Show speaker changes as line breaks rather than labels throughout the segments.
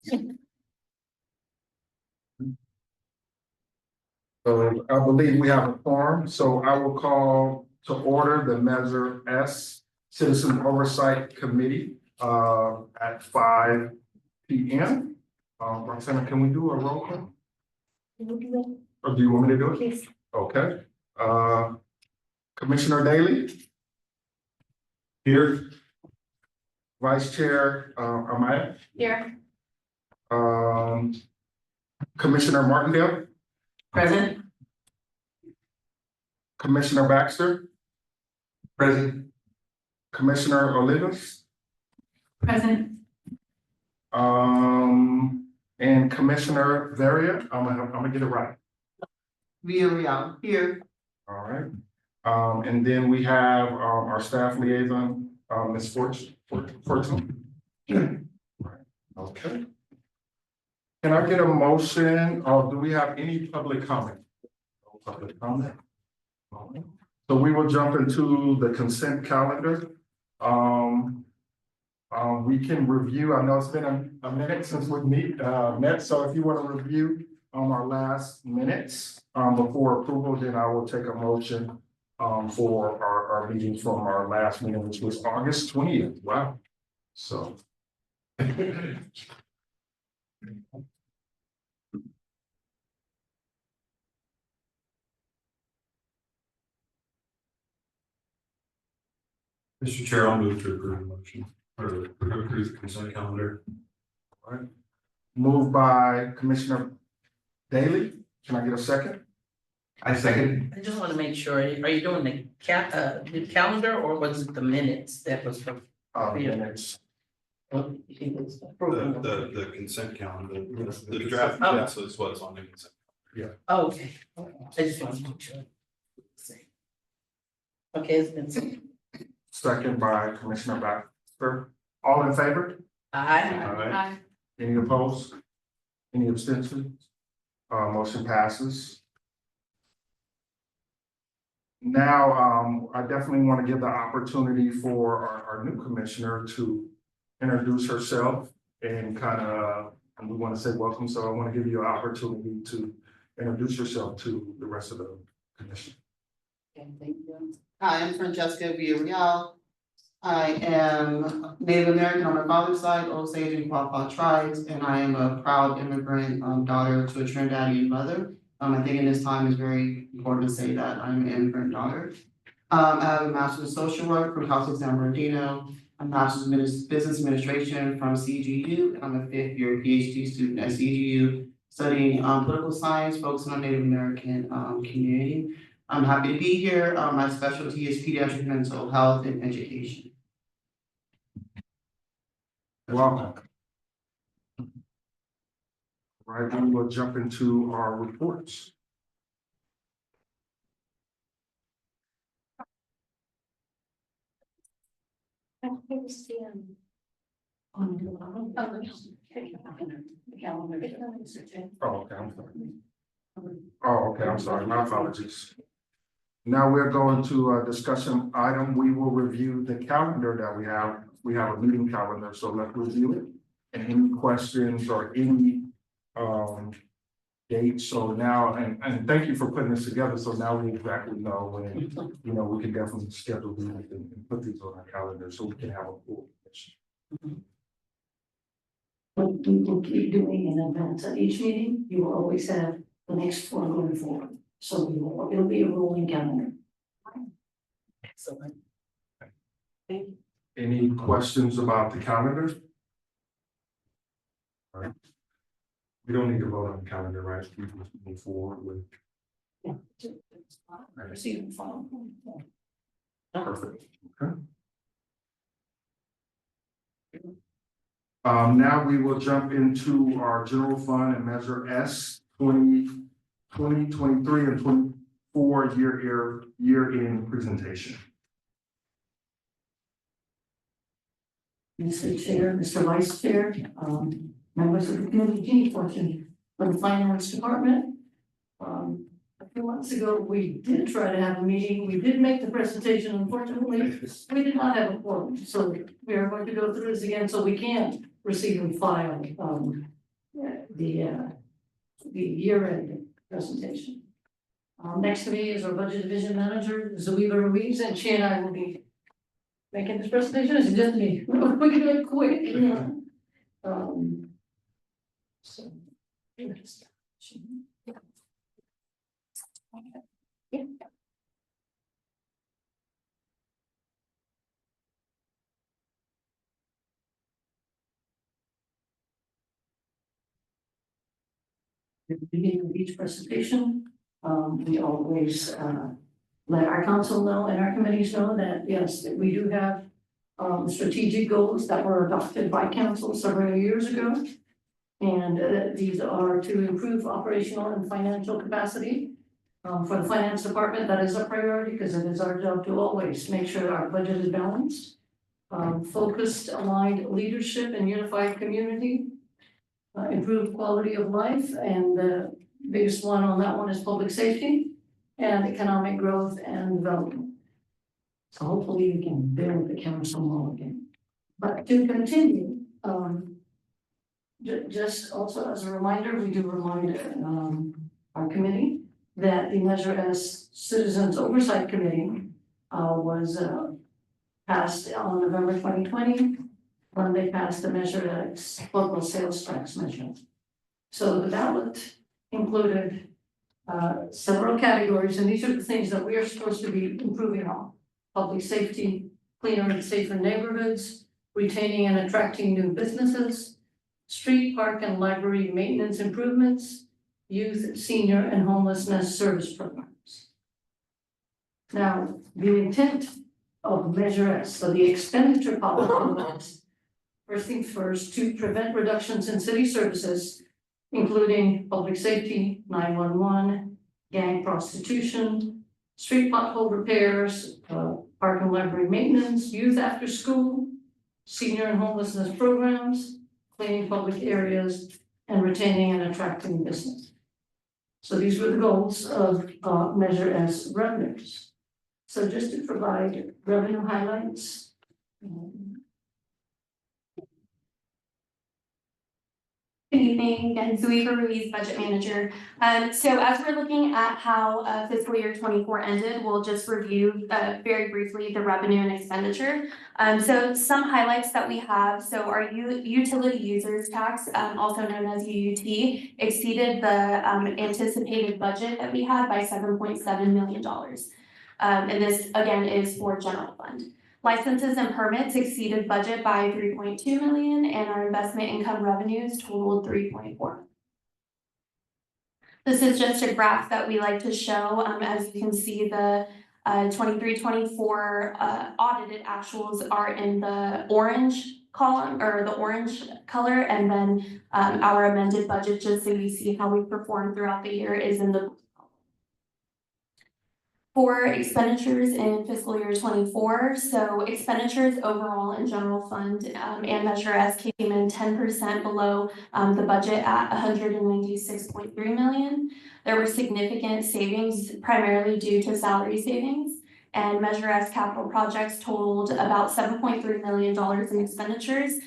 So I believe we have a quorum, so I will call to order the Measure S Citizen Oversight Committee at 5 p.m. Roxana, can we do a roll call? Or do you want me to do it?
Please.
Okay. Commissioner Daly? Here. Vice Chair Amaya?
Here.
Commissioner Martindale?
Present.
Commissioner Baxter? Present. Commissioner Olivas?
Present.
And Commissioner Varia, I'm gonna get it right.
Villarreal, here.
All right. And then we have our staff liaison, Ms. Fortune. Okay. Can I get a motion, or do we have any public comment? No public comment? So we will jump into the consent calendar. We can review, I know it's been a minute since we met, so if you want to review our last minutes before approval, then I will take a motion for our meeting from our last meeting, which was August 20th. Wow. So.
Mr. Chair, I'll move to approve the motion or approve the consent calendar.
All right. Moved by Commissioner Daly. Can I get a second?
I second.
I just want to make sure, are you doing the calendar or was it the minutes that was from?
Minutes.
The consent calendar, the draft
Oh.
minutes is what's on the consent.
Oh, okay, I just want to make sure. Okay, it's been said.
Second by Commissioner Baxter. All in favor?
Aye.
All right. Any opposed? Any abstentions? Motion passes. Now, I definitely want to give the opportunity for our new commissioner to introduce herself and and we want to say welcome, so I want to give you an opportunity to introduce yourself to the rest of the commission.
Okay, thank you.
Hi, I'm Francesca Villarreal. I am Native American on my father's side, Osage and Quapaw tribes, and I am a proud immigrant daughter to a Trinidadian mother. I think in this time is very important to say that I'm an immigrant daughter. I have a master's of social work from Cal State San Bernardino, a master's of business administration from CGU, and I'm a 5th-year PhD student at CGU studying political science, focusing on Native American community. I'm happy to be here. My specialty is pediatric mental health and education.
Welcome. All right, then we'll jump into our reports. Oh, okay, I'm sorry. Oh, okay, I'm sorry, my apologies. Now we're going to a discussion item. We will review the calendar that we have. We have a meeting calendar, so let's review it. And any questions or any dates. So now, and thank you for putting this together. So now we exactly know when, we can definitely schedule these and put these on our calendar so we can have a full commission.
What we will keep doing in advance at each meeting, you will always have the next one going forward. So it'll be a rolling calendar.
Excellent.
Any questions about the calendar? All right. We don't need to vote on the calendar, right? We can move forward with.
Yeah. Receive and file.
Perfect. Okay. Now we will jump into our general fund and Measure S 2023 and 24 year-end presentation.
Mr. Chair, Mr. Vice Chair, members of the committee, Jeannie Fortune from the Finance Department. A few months ago, we did try to have a meeting. We did make the presentation. Unfortunately, we did not have a quorum. So we are going to go through this again so we can receive and file the year-end presentation. Next to me is our budget division manager, Zuiba Ruiz, and she and I will be making this presentation. It's just me. We can do it quick. So. At the beginning of each presentation, we always, let our council know and our committees know that, yes, that we do have strategic goals that were adopted by council several years ago. And these are to improve operational and financial capacity. For the finance department, that is a priority because it is our job to always make sure our budget is balanced. Focused, aligned leadership and unified community. Improved quality of life, and the biggest one on that one is public safety and economic growth and development. So hopefully we can build the council more again. But to continue, just also as a reminder, we do remind our committee that the Measure S Citizens Oversight Committee was passed on November 2020. When they passed the Measure X local sales tax measure. So the ballot included several categories, and these are the things that we are supposed to be improving on. Public safety, cleaner and safer neighborhoods, retaining and attracting new businesses, street, park, and library maintenance improvements, youth, senior, and homelessness service programs. Now, the intent of Measure S, so the expenditure policy, first things first, to prevent reductions in city services, including public safety, 911, gang prostitution, street pothole repairs, park and library maintenance, youth after school, senior and homelessness programs, cleaning public areas, and retaining and attracting business. So these were the goals of Measure S revenues. So just to provide revenue highlights.
Good evening, again, Zuiba Ruiz, Budget Manager. So as we're looking at how fiscal year 24 ended, we'll just review very briefly the revenue and expenditure. So some highlights that we have, so our utility users tax, also known as UUT, exceeded the anticipated budget that we had by $7.7 million. And this again is for general fund. Licenses and permits exceeded budget by 3.2 million, and our investment income revenues totaled 3.4. This is just a graph that we like to show. As you can see, the 23-24 audited actuals are in the orange column or the orange color, and then our amended budget, just so you see how we performed throughout the year, is in the for expenditures in fiscal year 24, so expenditures overall in general fund and Measure S came in 10% below the budget at 196.3 million. There were significant savings primarily due to salary savings, and Measure S capital projects totaled about $7.3 million in expenditures,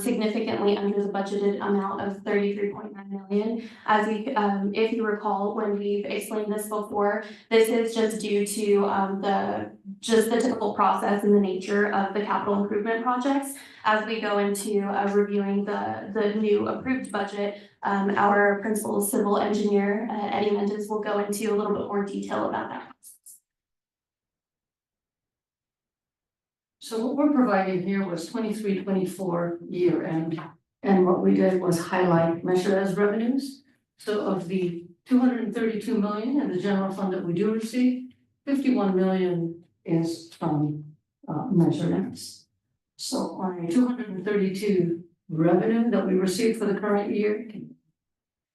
significantly under the budgeted amount of 33.9 million. As if you recall, when we've explained this before, this is just due to the typical process and the nature of the capital improvement projects. As we go into reviewing the new approved budget, our principal civil engineer, Eddie Mendez, will go into a little bit more detail about that process.
So what we're providing here was 23-24 year end, and what we did was highlight Measure S revenues. So of the 232 million in the general fund that we do receive, 51 million is from Measure S. So on a 232 revenue that we received for the current year,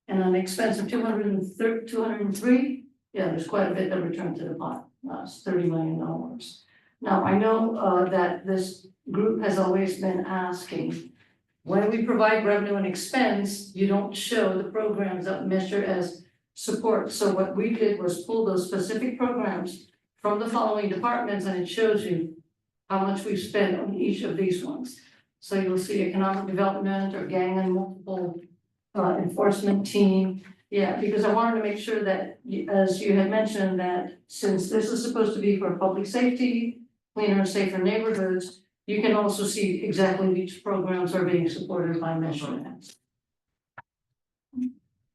and an expense of 203, yeah, there's quite a bit that returned to the pot. That's $30 million. Now, I know that this group has always been asking, when we provide revenue and expense, you don't show the programs that Measure S support. So what we did was pull those specific programs from the following departments, and it shows you how much we've spent on each of these ones. So you'll see economic development or gang and multiple enforcement team. Yeah, because I wanted to make sure that, as you had mentioned, that since this is supposed to be for public safety, cleaner and safer neighborhoods, you can also see exactly which programs are being supported by Measure S.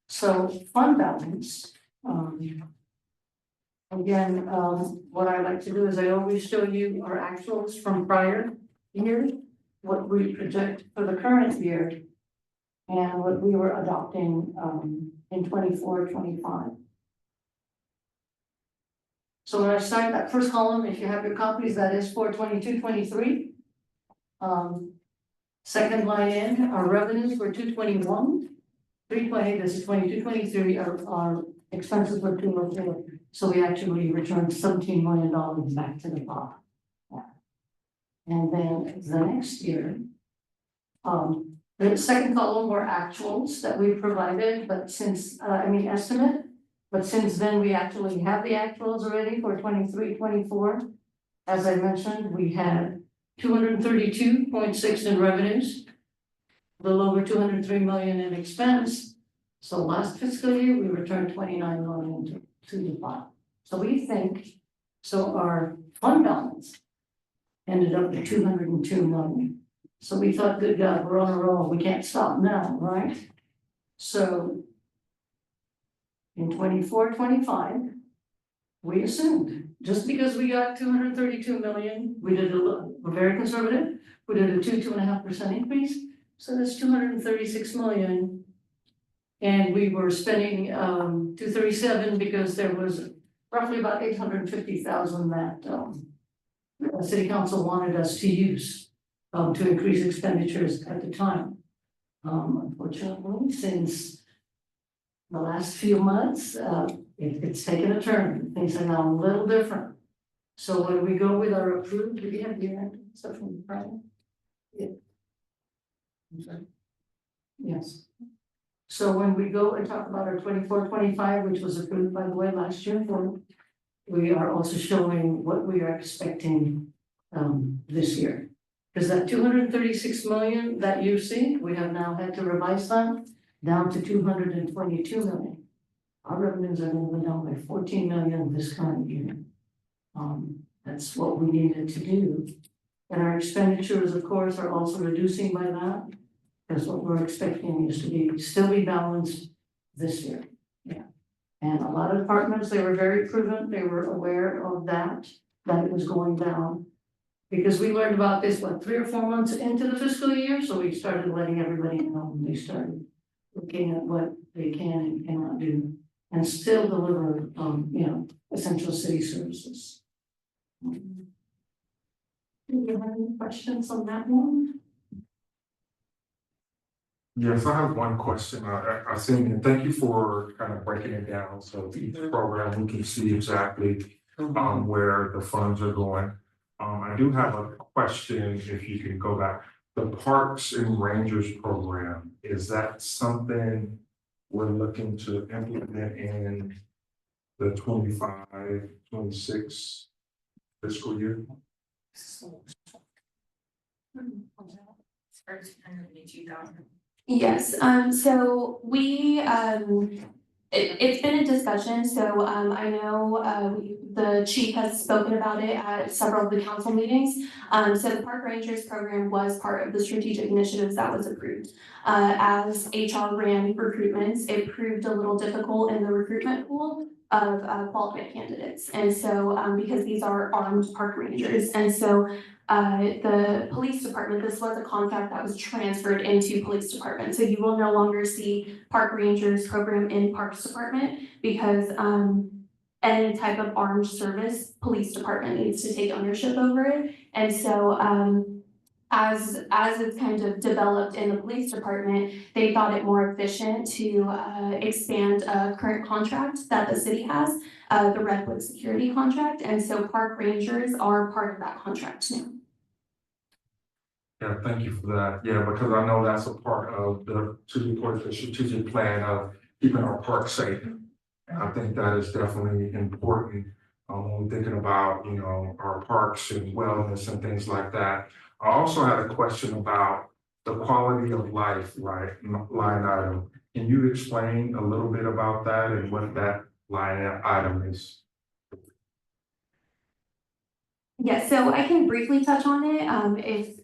So fund balance, again, what I like to do is I always show you our actuals from prior years, what we project for the current year, and what we were adopting, in 24-25. So when I start that first column, if you have your copies, that is for 22-23. Second line in, our revenues were 221. 3.8, this is 22-23, our expenses were 204. So we actually returned $17 million back to the bottom. Yeah. And then the next year, the second column were actuals that we provided, but since, estimate. But since then, we actually have the actuals already for 23-24. As I mentioned, we had 232.6 in revenues, a little over 203 million in expense. So last fiscal year, we returned 29 million to the bottom. So we think, so our fund balance ended up at 202 million. So we thought, good God, we're on a roll, we can't stop now, right? So in 24-25, we assumed, just because we got 232 million, we're very conservative, we did a 2.5% increase. So that's 236 million. And we were spending 237 because there was roughly about 850,000 that the city council wanted us to use to increase expenditures at the time. Unfortunately, since the last few months, it's taken a turn. Things are now a little different. So when we go with our approved, do we have the stuff from the Friday? Yeah. I'm sorry. Yes. So when we go and talk about our 24-25, which was approved, by the way, last year, we are also showing what we are expecting this year. Because that 236 million that you see, we have now had to revise that down to 222 million. Our revenues are going to go down by 14 million this current year. That's what we needed to do. And our expenditures, of course, are also reducing by that. Because what we're expecting is to still be balanced this year. Yeah. And a lot of departments, they were very prudent, they were aware of that it was going down. Because we learned about this, 3 or 4 months into the fiscal year, so we started letting everybody know, and they started looking at what they can and cannot do, and still deliver, essential city services. Do you have any questions on that one?
Yes, I have one question. I think, and thank you for kind of breaking it down. So each program, we can see exactly where the funds are going. I do have a question, if you can go back. The Parks and Rangers program, is that something we're looking to implement in the 25-26 fiscal year?
Yes, so we, it's been a discussion, so I know the chief has spoken about it at several of the council meetings. So the Park Rangers program was part of the strategic initiatives that was approved. As HR ran recruitments, it proved a little difficult in the recruitment pool of qualified candidates. And so because these are armed park rangers, and so the police department, this was a contract that was transferred into police department. So you will no longer see Park Rangers program in Parks Department because any type of armed service, police department needs to take ownership over it. And so as it's kind of developed in the police department, they thought it more efficient to expand a current contract that the city has, the Redwood security contract. And so Park Rangers are part of that contract now.
Yeah, thank you for that. Yeah, because I know that's a part of the strategic plan of keeping our parks safe. And I think that is definitely important when we're thinking about, our parks and wellness and things like that. I also had a question about the quality of life, right, line item. Can you explain a little bit about that and what that line item is?
Yes, so I can briefly touch on it,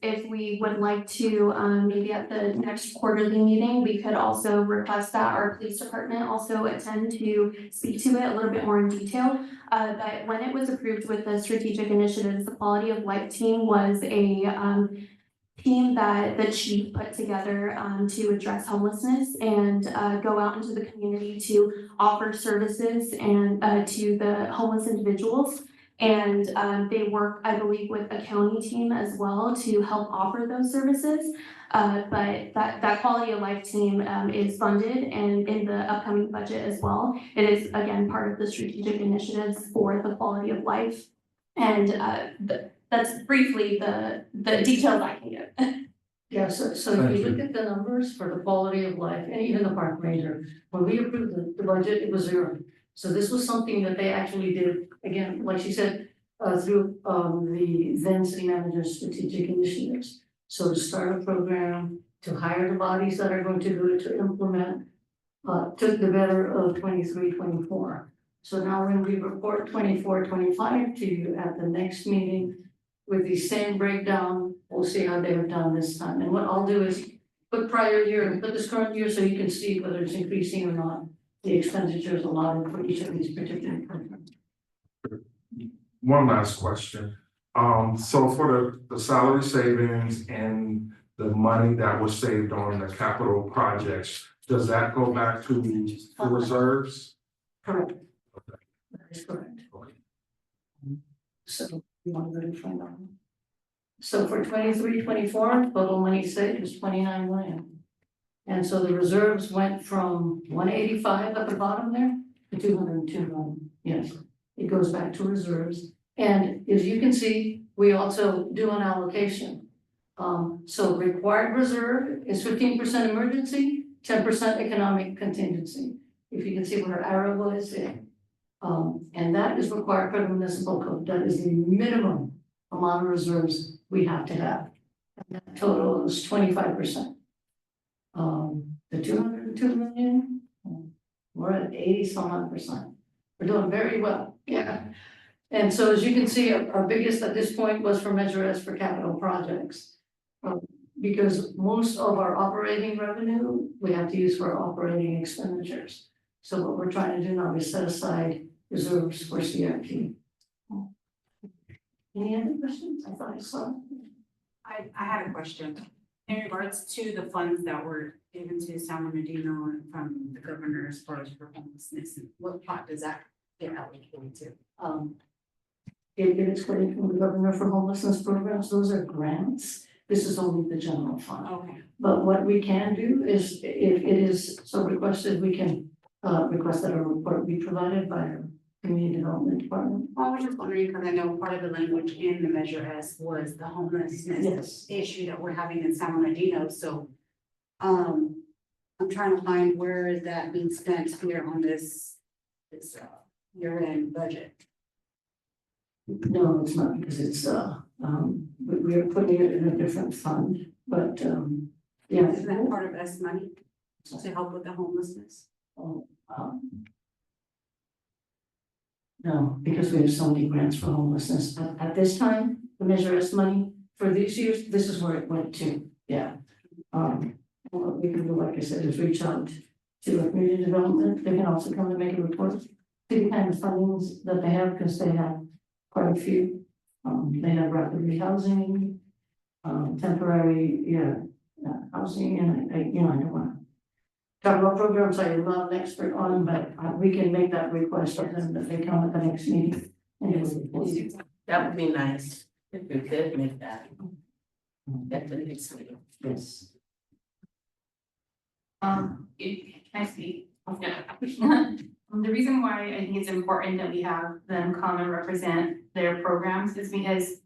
if we would like to, maybe at the next quarterly meeting, we could also request that our police department also attend to speak to it a little bit more in detail. But when it was approved with the strategic initiatives, the quality of life team was a, team that the chief put together, to address homelessness and, go out into the community to offer services and, to the homeless individuals. And they work, I believe, with a county team as well to help offer those services. But that quality of life team is funded and in the upcoming budget as well. It is again part of the strategic initiatives for the quality of life. And that's briefly the details I can give.
Yeah, so if you look at the numbers for the quality of life and even the park ranger, when we approved the budget, it was 0. So this was something that they actually did, again, like she said, through the then city manager's strategic initiatives. So to start a program, to hire the bodies that are going to do it, to implement, took the better of 23-24. So now when we report 24-25 to you at the next meeting with the same breakdown, we'll see how they have done this time. And what I'll do is put prior year and put this current year so you can see whether it's increasing or not, the expenditures allotted for each of these particular programs.
One last question. So for the salary savings and the money that was saved on the capital projects, does that go back to the reserves?
Correct. That is correct. So you want to go to find out? So for 23-24, total money saved is 29 million. And so the reserves went from 185 at the bottom there to 202 million. Yes, it goes back to reserves. And as you can see, we also do an allocation. So required reserve is 15% emergency, 10% economic contingency. If you can see where our arrow was there. And that is required for the municipal code. That is the minimum amount of reserves we have to have. And that total is 25%. The 202 million, we're at 80-some-odd%. We're doing very well, yeah. And so as you can see, our biggest at this point was for Measure S for capital projects. Because most of our operating revenue, we have to use for our operating expenditures. So what we're trying to do now is set aside reserves for CIP. Any other questions? I thought I saw.
I had a question. In regards to the funds that were given to San Bernardino from the governor as far as for homelessness, what pot does that get allocated to?
It is coming from the governor for homelessness programs. Those are grants. This is only the general fund.
Okay.
But what we can do is, if it is so requested, we can request that a report be provided by our community development department.
Well, I was just wondering, because I know part of the language in the Measure S was the homelessness
Yes.
issue that we're having in San Bernardino, so I'm trying to find where is that being spent here on this year-end budget.
No, it's not, because it's we are putting it in a different fund, but yeah.
Isn't that part of S money to help with the homelessness?
No, because we have so many grants for homelessness, but at this time, the Measure S money for these years, this is where it went to, yeah. And what we can do, like I said, is reach out to a community development. They can also come and make a report to the kind of fundings that they have, because they have quite a few. They have rapid rehousing, temporary, housing, and I don't want to talk about programs I'm not an expert on, but we can make that request of them that they come at the next meeting. And it will be-
That would be nice if we could make that at the next meeting.
Yes.
Can I speak? Yeah. The reason why I think it's important that we have them come and represent their programs is because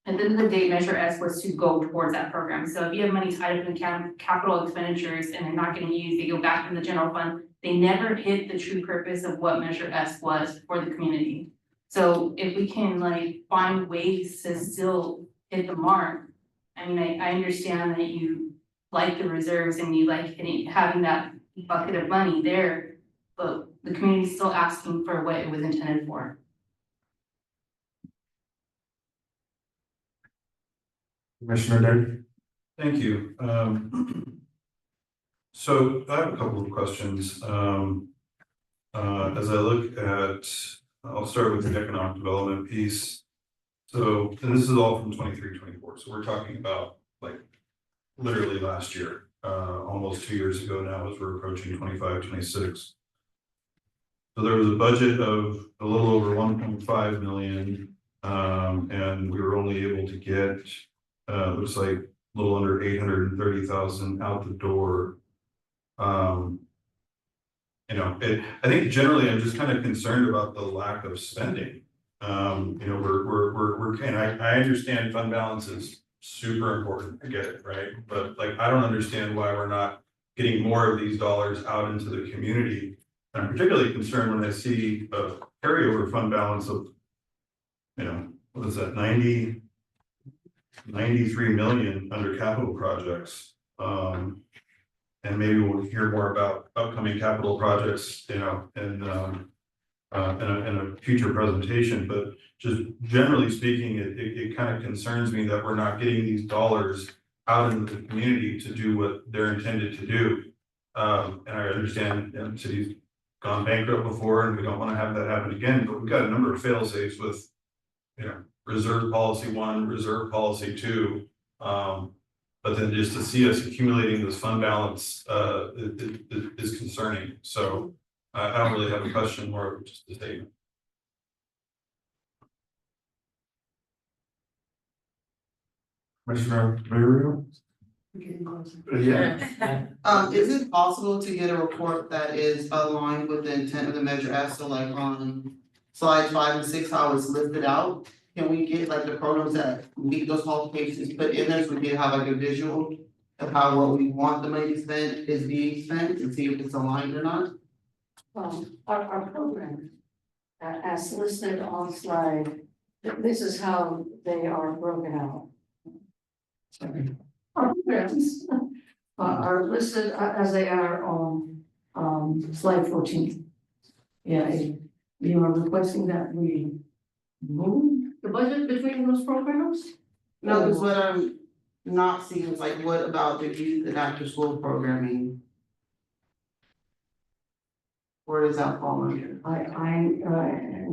at the end of the day, Measure S was to go towards that program. So if you have money tied up in capital expenditures and they're not getting used, they go back in the general fund, they never hit the true purpose of what Measure S was for the community. So if we can like find ways to still hit the mark, I mean, I understand that you like the reserves and you like having that bucket of money there, but the community's still asking for what it was intended for.
Commissioner Day?
Thank you. So I have a couple of questions. As I look at, I'll start with the economic development piece. So, and this is all from 23-24. So we're talking about like literally last year, almost 2 years ago now, as we're approaching 25-26. So there was a budget of a little over 1.5 million, and we were only able to get, looks like a little under 830,000 out the door. You know, I think generally I'm just kind of concerned about the lack of spending. You know, and I understand fund balance is super important, I get it, right? But like, I don't understand why we're not getting more of these dollars out into the community. I'm particularly concerned when I see a carryover fund balance of, you know, what is that, 93 million under capital projects. And maybe we'll hear more about upcoming capital projects, you know, in a future presentation, but just generally speaking, it kind of concerns me that we're not getting these dollars out into the community to do what they're intended to do. And I understand, you know, cities gone bankrupt before, and we don't want to have that happen again, but we've got a number of fail safes with, you know, reserve policy 1, reserve policy 2. But then just to see us accumulating this fund balance is concerning. So I don't really have a question, more of just a statement.
Commissioner Mario?
Yeah.
Is it possible to get a report that is aligned with the intent of the Measure F, so like on slides 5 and 6, how it's listed out? Can we get like the programs that meet those qualifications put in there, so we can have like a visual of how what we want the money to spend is being spent, and see if it's aligned or not?
Our program, as listed on slide, this is how they are broken out. Our programs are listed as they are on, slide 14. Yeah, you are requesting that we move the budget between those programs?
No, because what I'm not seeing is like, what about the youth and after school programming? Where does that fall under?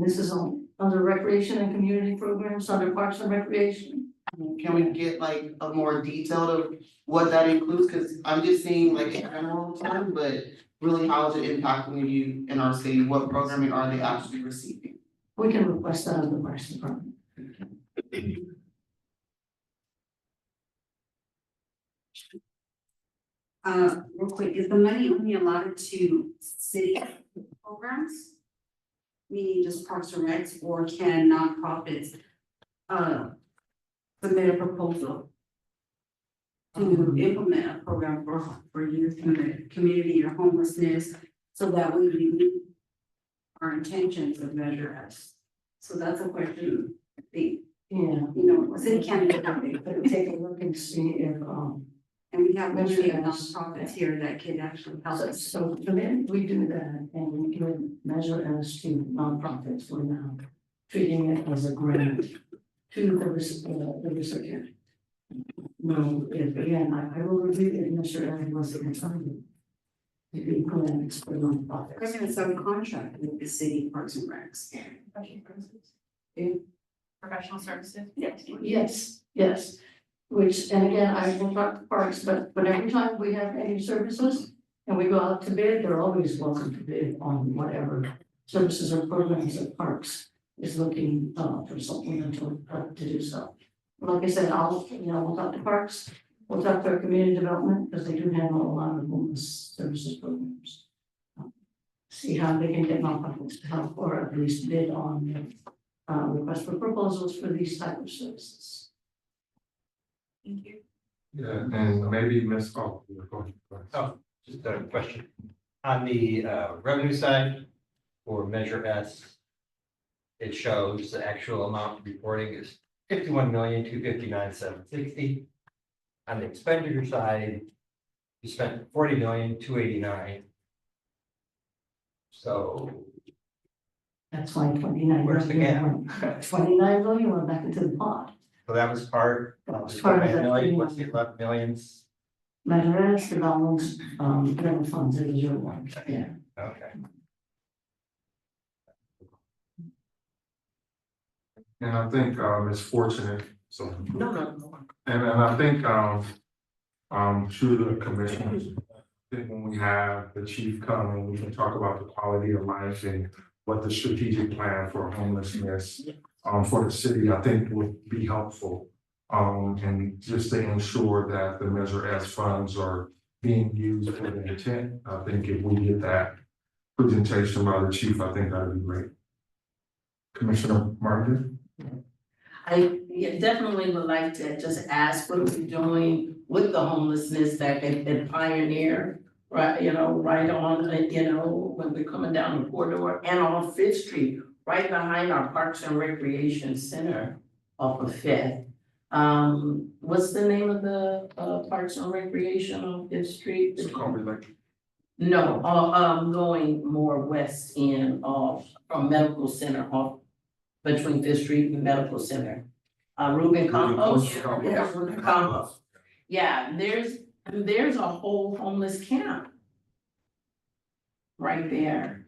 This is under recreation and community programs, under parks and recreation.
Can we get like a more detailed of what that includes? Cause I'm just seeing like a general term, but really how is it impacting the youth in our city? What programming are they actually receiving?
We can request that of the parks department.
Real quick, is the money only allotted to city programs? Meaning just Parks and Recs, or can nonprofits submit a proposal to implement a program for youth in the community or homelessness, so that we meet our intentions of Measure S? So that's a question, I think,
Yeah,
you know, the city can't do that,
but take a look and see if,
and we have many
Measure S.
nonprofits here that can actually help us.
so the minute we do that and we can measure as to nonprofits, we're now treating it as a grant to the recipient. No, if again, I will review it, Mr. Aaron was excited. To be grants for
We're
nonprofits.
gonna subcontract with the city Parks and Recs.
Professional services?
Yes, which, and again, I will talk to parks, but every time we have any services and we go out to bid, they're always welcome to bid on whatever services or programs that parks is looking for supplemental to do so. Like I said, we'll talk to parks, we'll talk to our community development, because they do handle a lot of homeless services programs. See how they can get nonprofits to help, or at least bid on request for proposals for these type of services.
Thank you.
Yeah, and maybe Ms. Oh,
Just a question. On the revenue side for Measure S, it shows the actual amount reporting is 51,259,760. On the expenditure side, you spent 40,289,000. So
That's why 29
where's the
million
gap?
went- 29 million went back into the pot.
So that was part
That
of
was
the
part of
29
that
million,
29.
what's the 11 millions?
Measure S, the balance, general funds, it is your one, yeah.
Okay.
And I think, it's fortunate, so.
No, no.
And I think, to the commissioners, I think when we have the chief come and we can talk about the quality of life and what the strategic plan for homelessness, for the city, I think would be helpful. And just to ensure that the Measure S funds are being used for the intent, I think if we get that presentation by the chief, I think that'd be great. Commissioner Martin?
I definitely would like to just ask what are we doing with the homelessness that at Pioneer, right, right on, when we're coming down the corridor and on Fifth Street, right behind our Parks and Recreation Center off of Fifth. What's the name of the Parks and Recreation on Fifth Street?
It's called like.
No, going more west in from Medical Center off between Fifth Street and Medical Center. Ruben Campos.
Campos.
Yeah, Ruben Campos. Yeah, there's a whole homeless camp right there.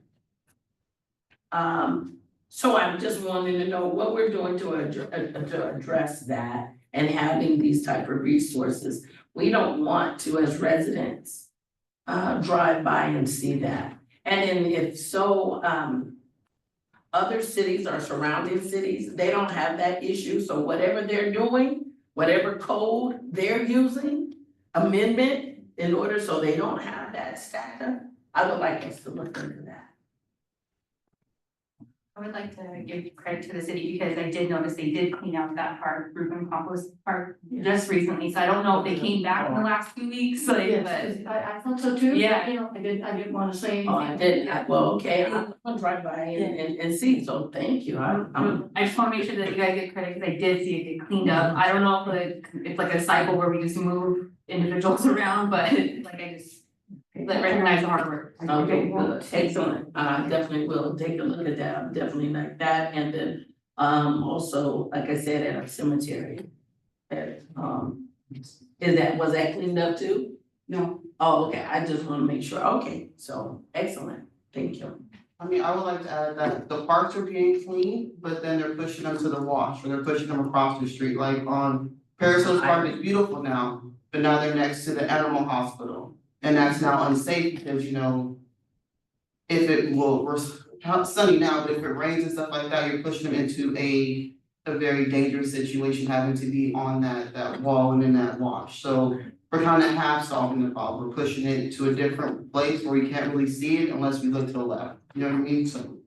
So I'm just wanting to know what we're doing to address that and having these type of resources. We don't want to, as residents, drive by and see that. And then if so, other cities or surrounding cities, they don't have that issue, so whatever they're doing, whatever code they're using, amendment, in order so they don't have that status, I would like us to look into that.
I would like to give credit to the city because I did notice they did clean up that park, Reuben Compost Park, just recently, so I don't know if they came back in the last few weeks, like,
Yes,
but.
I thought so too.
Yeah.
You know, I didn't want to say anything.
Oh, I didn't, well, okay, I'm gonna drive by and see, so thank you, I'm.
I just wanna make sure that you guys get credit, because I did see it get cleaned up, I don't know if it's like a cycle where we just move individuals around, but like I just. Recognize the hard work.
Okay, good, excellent, I definitely will take a look at that, I'm definitely like that, and then, also, like I said, at our cemetery. Was that cleaned up too?
No,
Oh, okay, I just wanna make sure, okay, so, excellent, thank you.
I mean, I would like to add that the parks are being cleaned, but then they're pushing them to the wash, or they're pushing them across the street, like on Paris Hills Park is beautiful now, but now they're next to the animal hospital. And that's now unsafe because, if it will, we're sunny now, but if it rains and stuff like that, you're pushing them into a very dangerous situation, having to be on that wall and in that wash. So we're kind of half solving the problem. We're pushing it to a different place where we can't really see it unless we look to the left. You know what I mean? So.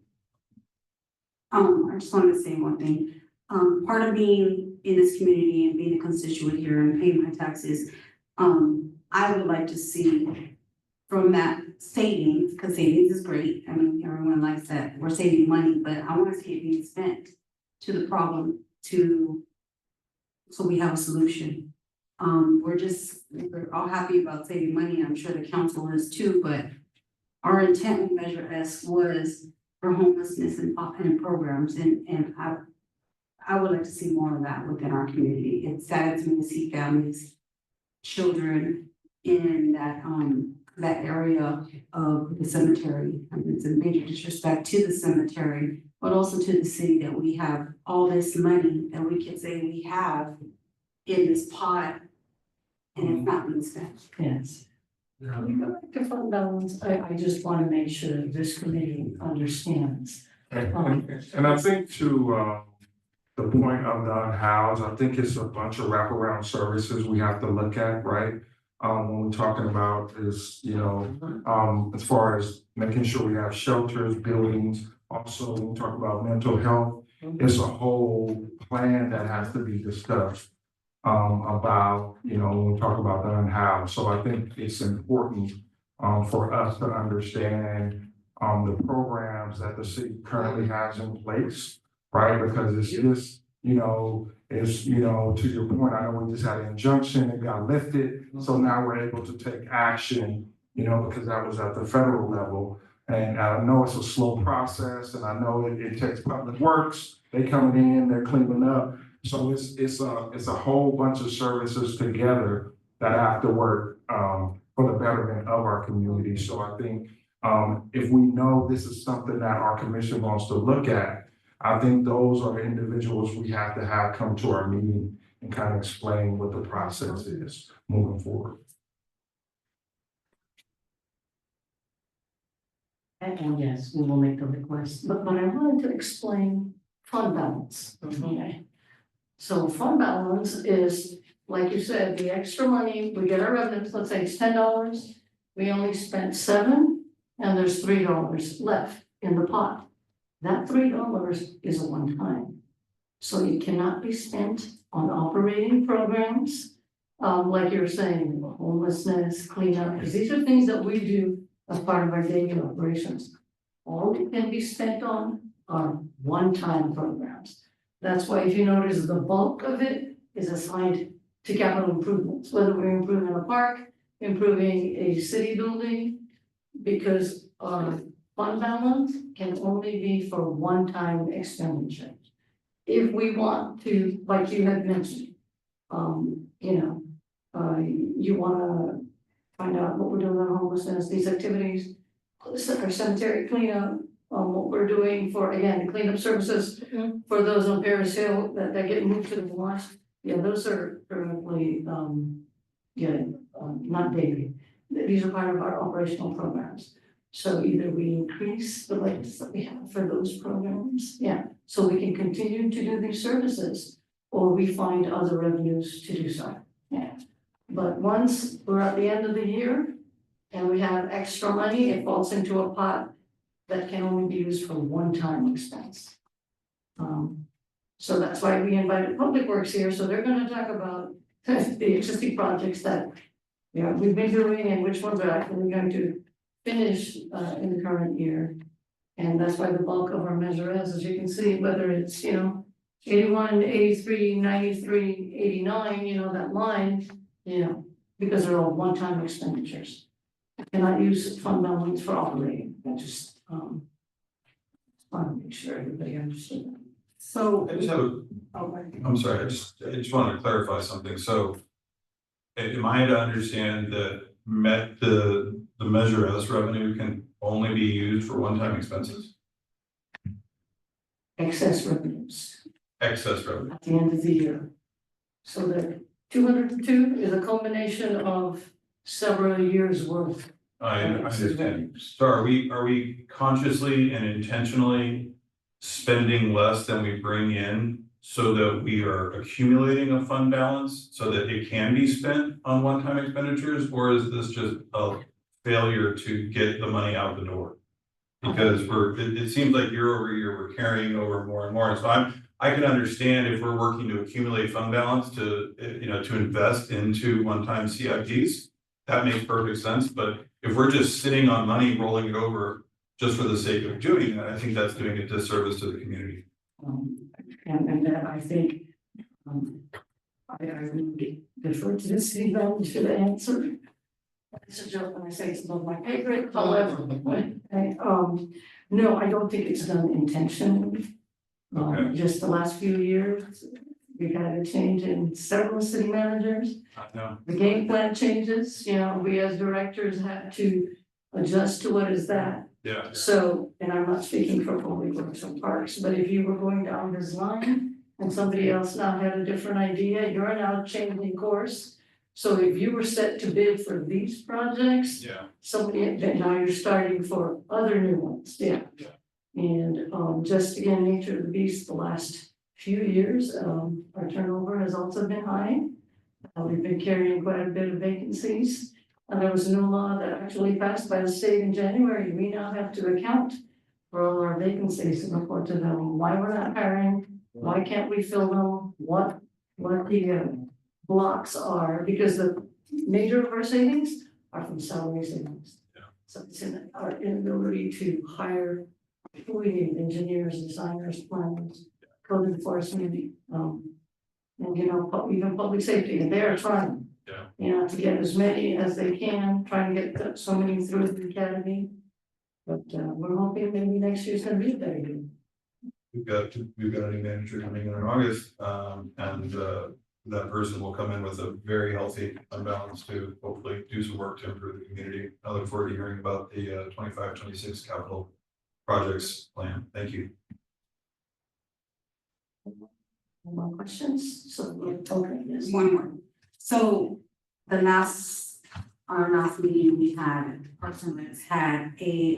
I just wanted to say one thing. Part of being in this community and being a constituent here and paying my taxes, I would like to see from that savings, because savings is great. I mean, everyone likes that we're saving money, but I want to see it being spent to the problem so we have a solution. We're all happy about saving money. I'm sure the council is too, but our intent with Measure S was for homelessness and programs, and I would like to see more of that within our community. It saddens me to see families, children in that area of the cemetery. I mean, it's a major disrespect to the cemetery, but also to the city that we have all this money that we can say we have in this pot and it's not being spent.
Yes. When we go back to fund balance, I just want to make sure this committee understands.
And I think to, the point of the unhoused, I think it's a bunch of wraparound services we have to look at, right? When we're talking about is, as far as making sure we have shelters, buildings, also when we talk about mental health, it's a whole plan that has to be discussed. About, when we talk about the unhoused, so I think it's important, for us to understand, the programs that the city currently has in place. Right, because it's just, to your point, I know we just had an injunction, it got lifted, so now we're able to take action, because that was at the federal level. And I know it's a slow process, and I know it takes Public Works, they coming in, they're cleaning up. So it's a whole bunch of services together that have to work, for the betterment of our community. So I think, if we know this is something that our commission wants to look at, I think those are the individuals we have to have come to our meeting and kind of explain what the process is moving forward.
And yes, we will make the request, but I wanted to explain fund balance, okay? So fund balance is, like you said, the extra money, we get our revenues, let's say it's $10, we only spent $7, and there's $3 left in the pot. That $3 is a one-time. So it cannot be spent on operating programs, like you're saying, homelessness, cleanup, because these are things that we do as part of our daily operations. All it can be spent on are one-time programs. That's why if you notice, the bulk of it is assigned to capital improvements, whether we're improving a park, improving a city building, because our fund balance can only be for one-time expenditure. If we want to, like you had mentioned, you wanna find out what we're doing on homelessness, these activities, our cemetery cleanup, what we're doing for, again, the cleanup services for those on Paris Hill that get moved to the launch. Yeah, those are currently, not daily. These are part of our operational programs. So either we increase the budgets that we have for those programs, so we can continue to do these services, or we find other revenues to do so, But once we're at the end of the year and we have extra money, it falls into a pot that can only be used for one-time expense. So that's why we invited Public Works here, so they're gonna talk about the existing projects that, we've been doing and which ones are actually going to finish in the current year. And that's why the bulk of our Measure S, as you can see, whether it's, 81, 83, 93, 89, that line, because they're all one-time expenditures. I cannot use fund balance for operating, I just, want to make sure everybody understood that.
So.
I just have I'm sorry, I just wanted to clarify something, so. Am I to understand that the Measure S revenue can only be used for one-time expenses?
Excess revenues
Excess revenue,
at the end of the year. So the 202 is a culmination of several years worth.
I understand, so are we consciously and intentionally spending less than we bring in so that we are accumulating a fund balance so that it can be spent on one-time expenditures, or is this just a failure to get the money out the door? Because it seems like year over year, we're carrying over more and more, so I can understand if we're working to accumulate fund balance to invest into one-time CIPs, that makes perfect sense, but if we're just sitting on money, rolling it over just for the sake of doing that, I think that's doing a disservice to the community.
And that I think, I would defer to the city manager to answer. It's a joke when I say it's above my pay grade, however, no, I don't think it's done intentionally.
Okay.
Just the last few years, we've had a change in several city managers.
I know.
The game plan changes, we as directors have to adjust to what is that.
Yeah.
So, and I'm not speaking for Public Works and Parks, but if you were going down this line and somebody else now had a different idea, you're now changing course. So if you were set to bid for these projects, then now you're starting for other new ones, And just again, nature of the beast, the last few years, our turnover has also been high. We've been carrying quite a bit of vacancies. And there was a new law that actually passed by the state in January. We now have to account for all our vacancies and report to them why we're not hiring, why can't we fill them, what the blocks are, because the major of our savings are from salary savings. So it's in our inability to hire, we need engineers, designers, planners, code enforcement, and even public safety, and they're trying. To get as many as they can, trying to get so many through the academy. But, we're hoping maybe next year's gonna be better year.
We've got a new manager coming in August, and, that person will come in with a very healthy unbalance to hopefully do some work to improve the community. I look forward to hearing about the 25-26 capital projects plan. Thank you.
More questions? So, okay, yes.
One more. So our last meeting we had, Parks and Recs had a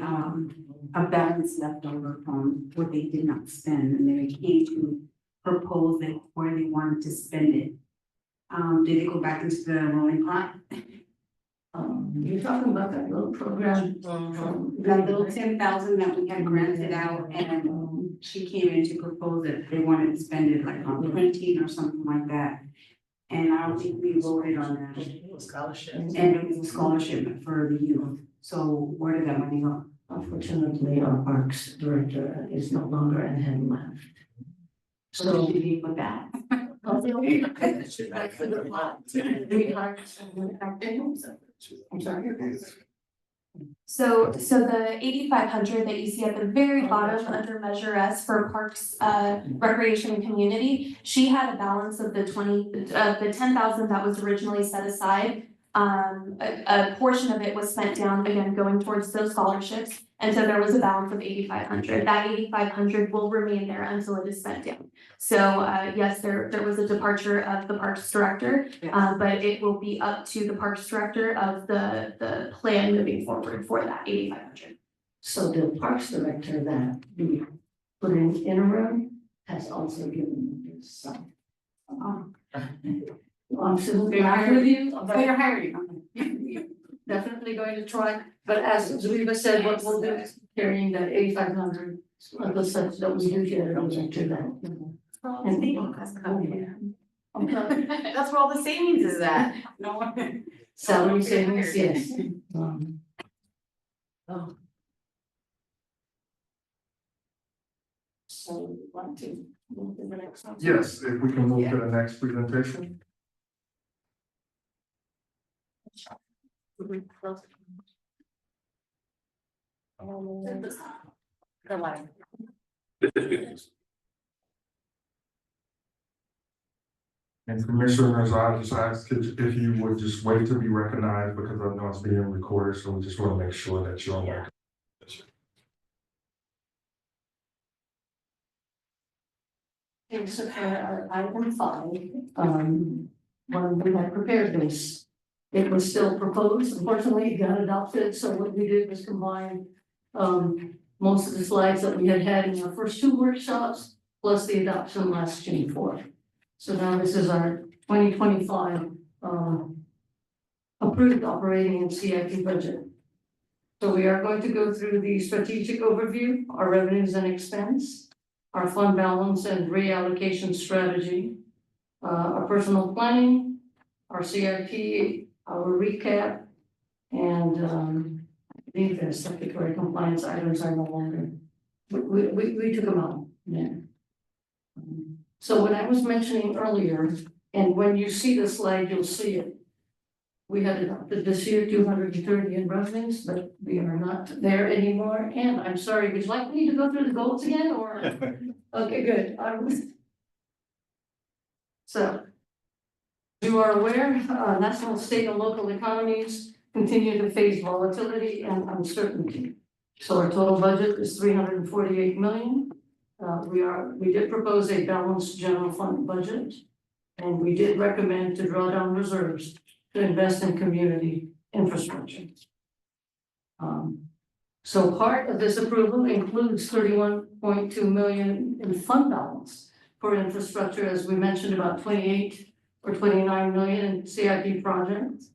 balance left over from what they did not spend, and they came to propose that where they wanted to spend it. Did it go back into the rolling pot?
You're talking about that little program.
That little 10,000 that we had granted out, and she came in to propose that they wanted to spend it like on printing or something like that. And I don't think we voted on that.
Scholarship.
And it was a scholarship for the youth. So where did that money go?
Unfortunately, our parks director is no longer and had left.
So did you put that?
I'm sorry.
So the 8,500 that you see at the very bottom under Measure S for Parks, Recreation and Community, she had a balance of the 10,000 that was originally set aside. A portion of it was spent down, again, going towards those scholarships, and so there was a balance of 8,500. That 8,500 will remain there until it is spent down. So, yes, there was a departure of the Parks Director, but it will be up to the Parks Director of the plan moving forward for that 8,500.
So the Parks Director that we put in interim has also given his son. I'm still back with you, but
They're hiring.
definitely going to try, but as Zuliba said, what we'll do is carrying that 8,500, the such that we do get it over to that.
That's where all the savings is at. No one.
Salary savings, yes. So, want to move to the next one?
Yes, if we can move to the next presentation. And Commissioners, I just ask if you would just wait to be recognized because I know it's being recorded, so we just want to make sure that you're on record.
Okay, so for item 5, when we had prepared this, it was still proposed, unfortunately, it got adopted, so what we did was combine most of the slides that we had had in our first 2 workshops, plus the adoption last June 4th. So now this is our 2025 approved operating and CIP budget. So we are going to go through the strategic overview, our revenues and expense, our fund balance and reallocation strategy, our personal planning, our CIP, our recap, and I think the statutory compliance items are no longer, we took them out, yeah. So when I was mentioning earlier, and when you see the slide, you'll see it. We had adopted this year 230 in revenues, but we are not there anymore. And I'm sorry, would you like me to go through the goals again or? Okay, good. So, you are aware, national, state, and local economies continue to face volatility and uncertainty. So our total budget is 348 million. We did propose a balanced general fund budget, and we did recommend to draw down reserves to invest in community infrastructure. So part of this approval includes 31.2 million in fund balance for infrastructure, as we mentioned, about 28 or 29 million in CIP projects.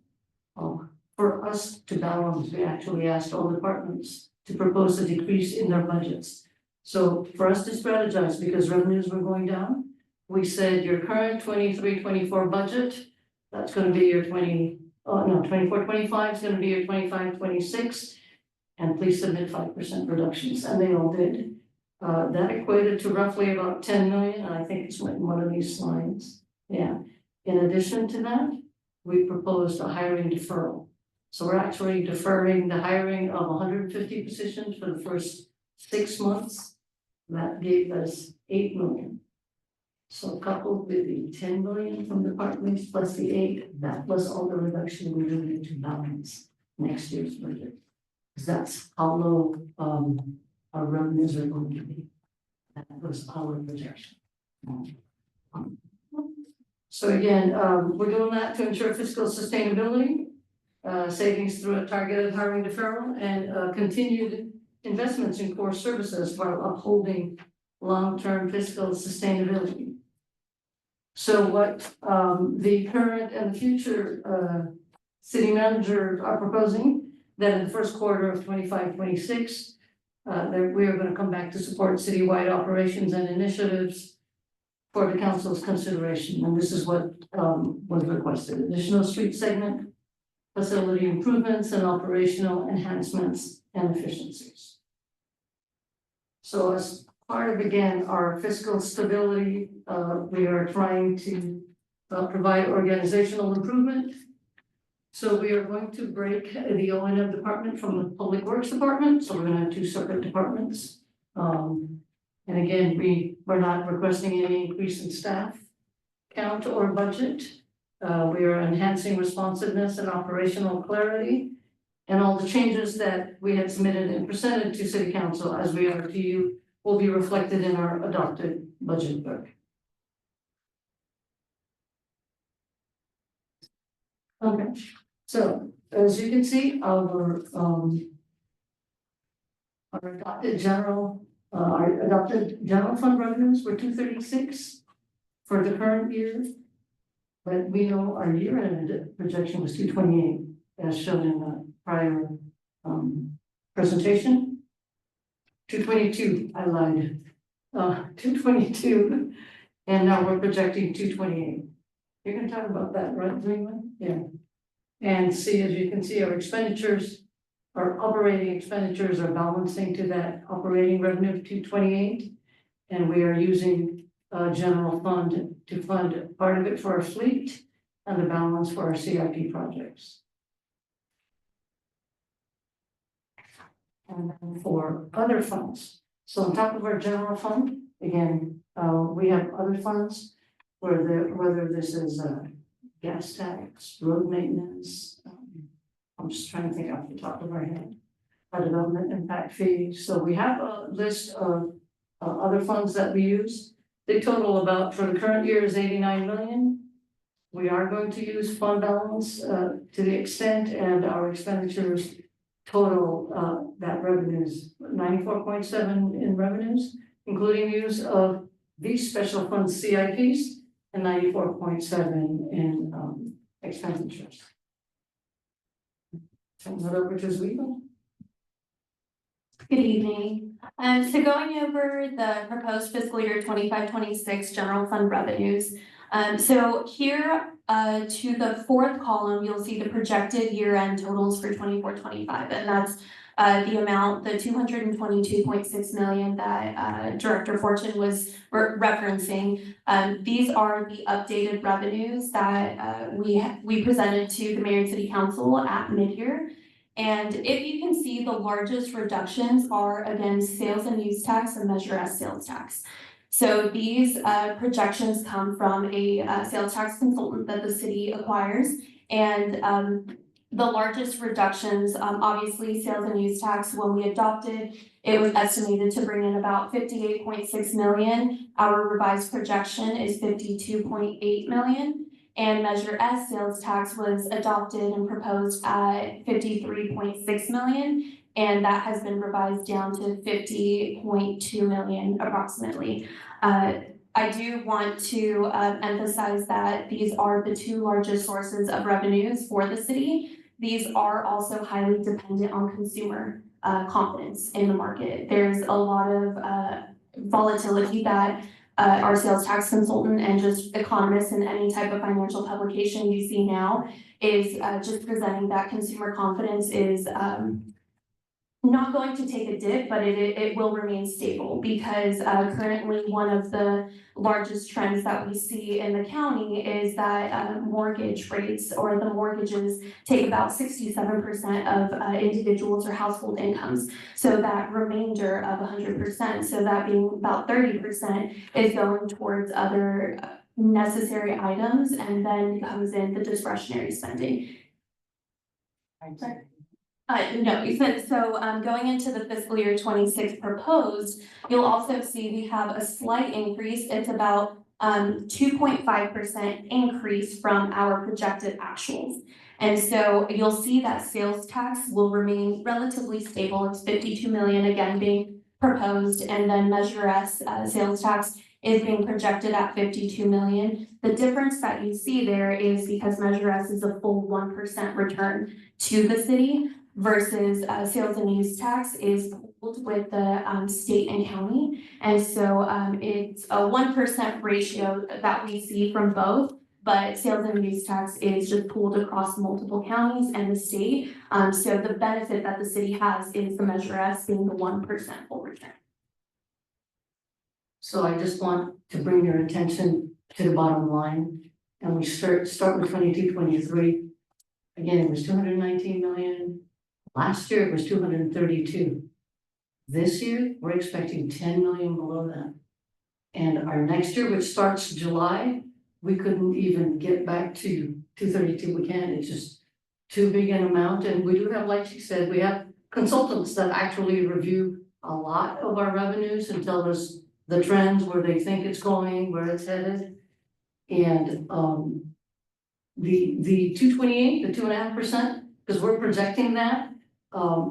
For us to balance, we actually asked all departments to propose a decrease in their budgets. So for us to strategize, because revenues were going down, we said your current 23-24 budget, that's gonna be your 24-25 is gonna be your 25-26, and please submit 5% reductions, and they all did. That equated to roughly about 10 million, and I think it's in one of these slides, yeah. In addition to that, we proposed a hiring deferral. So we're actually deferring the hiring of 150 positions for the first 6 months. That gave us 8 million. So coupled with the 10 million from departments plus the 8, that was all the reduction we're doing to balance next year's budget. Because that's how low our revenues are going to be. That was our projection. So again, we're doing that to ensure fiscal sustainability, savings through a targeted hiring deferral and continued investments in core services while upholding long-term fiscal sustainability. So what the current and future city managers are proposing that in the first quarter of 25-26, that we are going to come back to support citywide operations and initiatives for the council's consideration, and this is what was requested: additional street segment, facility improvements, and operational enhancements and efficiencies. So as part of, again, our fiscal stability, we are trying to provide organizational improvement. So we are going to break the O&M department from the Public Works Department, so we're gonna have 2 separate departments. And again, we're not requesting any increase in staff count or budget. We are enhancing responsiveness and operational clarity. And all the changes that we had submitted and presented to City Council as we are to you will be reflected in our adopted budget book. Okay, so as you can see, our adopted general fund revenues were 236 for the current year. But we know our year-end projection was 228, as shown in the prior presentation. 222, I lied. 222, and now we're projecting 228. You're gonna talk about that, right, Dreamer? Yeah. And see, as you can see, our expenditures, our operating expenditures are balancing to that operating revenue of 228. And we are using general fund to fund part of it for our fleet and the balance for our CIP projects. And then for other funds, so on top of our general fund, again, we have other funds whether this is gas tax, road maintenance, I'm just trying to think off the top of our head, a development impact fee. So we have a list of other funds that we use. They total about, for the current year, is 89 million. We are going to use fund balance to the extent, and our expenditures total that revenue is 94.7 in revenues, including use of these special fund CIPs, and 94.7 in expenditures. Turn that over to Zuiba.
Good evening. So going over the proposed fiscal year 25-26 general fund revenues. So here to the 4th column, you'll see the projected year-end totals for 24-25, and that's the amount, the 222.6 million that Director Fortune was referencing. These are the updated revenues that we presented to the Mayor and City Council at mid-year. And if you can see, the largest reductions are, again, sales and use tax and Measure S sales tax. So these projections come from a sales tax consultant that the city acquires. And the largest reductions, obviously sales and use tax, when we adopted, it was estimated to bring in about 58.6 million. Our revised projection is 52.8 million. And Measure S sales tax was adopted and proposed at 53.6 million. And that has been revised down to 50.2 million approximately. I do want to emphasize that these are the 2 largest sources of revenues for the city. These are also highly dependent on consumer confidence in the market. There's a lot of volatility that our sales tax consultant and just economists in any type of financial publication you see now is just presenting that consumer confidence is not going to take a dip, but it will remain stable because currently one of the largest trends that we see in the county is that mortgage rates or the mortgages take about 67% of individuals or household incomes. So that remainder of 100%, so that being about 30%, is going towards other necessary items, and then comes in the discretionary spending. No, you said, so, going into the fiscal year 26 proposed, you'll also see we have a slight increase. It's about 2.5% increase from our projected actuals. And so you'll see that sales tax will remain relatively stable. It's 52 million again being proposed, and then Measure S sales tax is being projected at 52 million. The difference that you see there is because Measure S is a full 1% return to the city, versus sales and use tax is pooled with the state and county. And so it's a 1% ratio that we see from both, but sales and use tax is just pooled across multiple counties and the state. So the benefit that the city has is the Measure S being the 1% full return.
So I just want to bring your attention to the bottom line, and we start with 22-23. Again, it was 219 million. Last year it was 232. This year, we're expecting 10 million below that. And our next year, which starts July, we couldn't even get back to 232. We can't, it's just too big an amount. And we do have, like she said, we have consultants that actually review a lot of our revenues and tell us the trends, where they think it's going, where it's headed. And the 228, the 2.5%, because we're projecting that.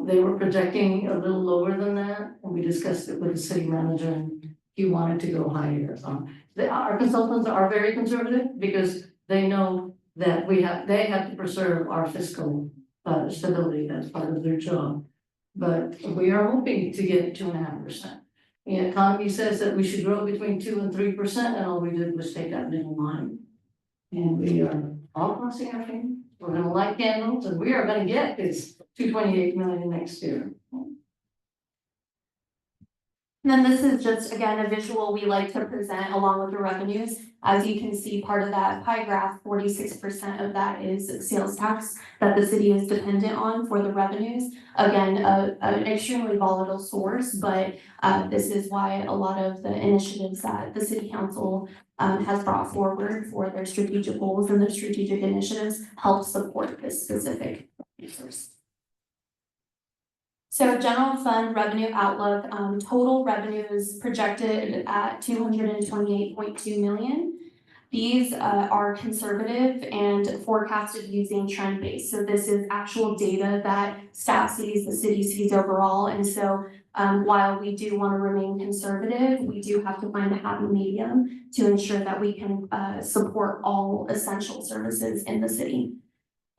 They were projecting a little lower than that, and we discussed it with the city manager, and he wanted to go higher. Our consultants are very conservative because they know that they have to preserve our fiscal stability. That's part of their job. But we are hoping to get 2.5%. The economy says that we should grow between 2% and 3%, and all we did was take that middle line. And we are all crossing our fingers. We're gonna light candles, and we are gonna get this 228 million next year.
And then this is just, again, a visual we like to present along with the revenues. As you can see, part of that pie graph, 46% of that is sales tax that the city is dependent on for the revenues. Again, an extremely volatile source, but this is why a lot of the initiatives that the city council has brought forward for their strategic goals and their strategic initiatives help support this specific resource. So general fund revenue outlook, total revenue is projected at 228.2 million. These are conservative and forecasted using trend base. So this is actual data that staff sees, the city sees overall. And so while we do want to remain conservative, we do have to find a happy medium to ensure that we can support all essential services in the city.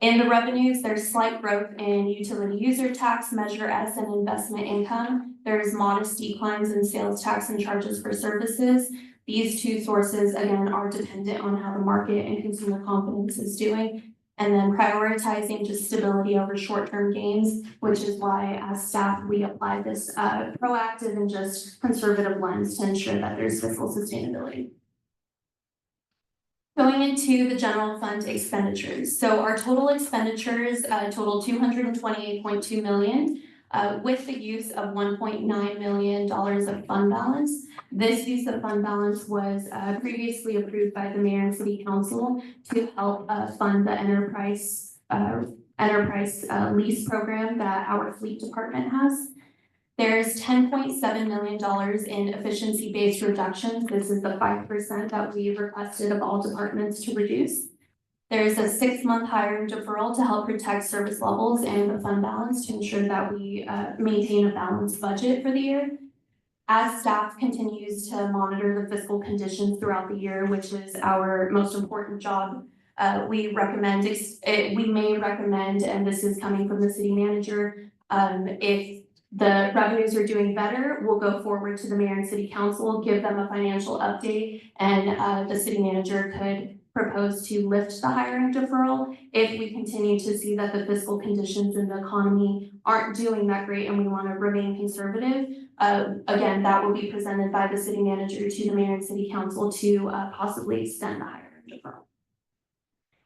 In the revenues, there's slight growth in utility user tax, Measure S, and investment income. There's modest declines in sales tax and charges for services. These two sources, again, are dependent on how the market and consumer confidence is doing. And then prioritizing just stability over short-term gains, which is why as staff, we apply this proactive and just conservative lens to ensure that there's fiscal sustainability. Going into the general fund expenditures. So our total expenditures total 228.2 million with the use of $1.9 million of fund balance. This use of fund balance was previously approved by the mayor and city council to help fund the enterprise lease program that our fleet department has. There's $10.7 million in efficiency-based reductions. This is the 5% that we requested of all departments to reduce. There's a 6-month hiring deferral to help protect service levels and the fund balance to ensure that we maintain a balanced budget for the year. As staff continues to monitor the fiscal conditions throughout the year, which is our most important job, we may recommend, and this is coming from the city manager, if the revenues are doing better, we'll go forward to the mayor and city council, give them a financial update, and the city manager could proposed to lift the hiring deferral. If we continue to see that the fiscal conditions in the economy aren't doing that great and we want to remain conservative, again, that will be presented by the city manager to the mayor and city council to possibly extend the hiring deferral.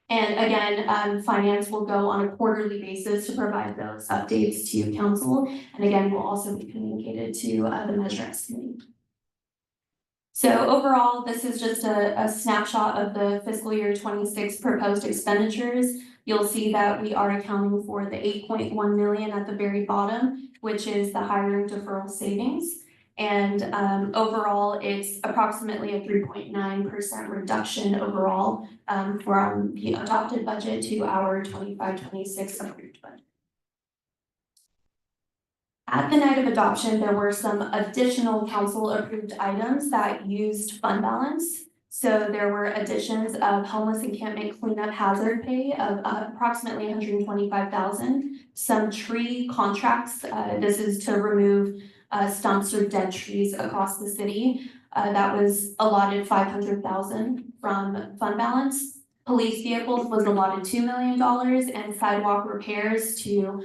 And again, finance will go on a quarterly basis to provide those updates to council. And again, will also be communicated to the Measure S committee. So overall, this is just a snapshot of the fiscal year 26 proposed expenditures. You'll see that we are accounting for the 8.1 million at the very bottom, which is the hiring deferral savings. And overall, it's approximately a 3.9% reduction overall from the adopted budget to our 25-26 approved budget. At the night of adoption, there were some additional council approved items that used fund balance. So there were additions of homeless encampment cleanup hazard pay of approximately $125,000, some tree contracts. This is to remove stumps or dead trees across the city. That was allotted $500,000 from fund balance. Police vehicles was allotted $2 million, and sidewalk repairs to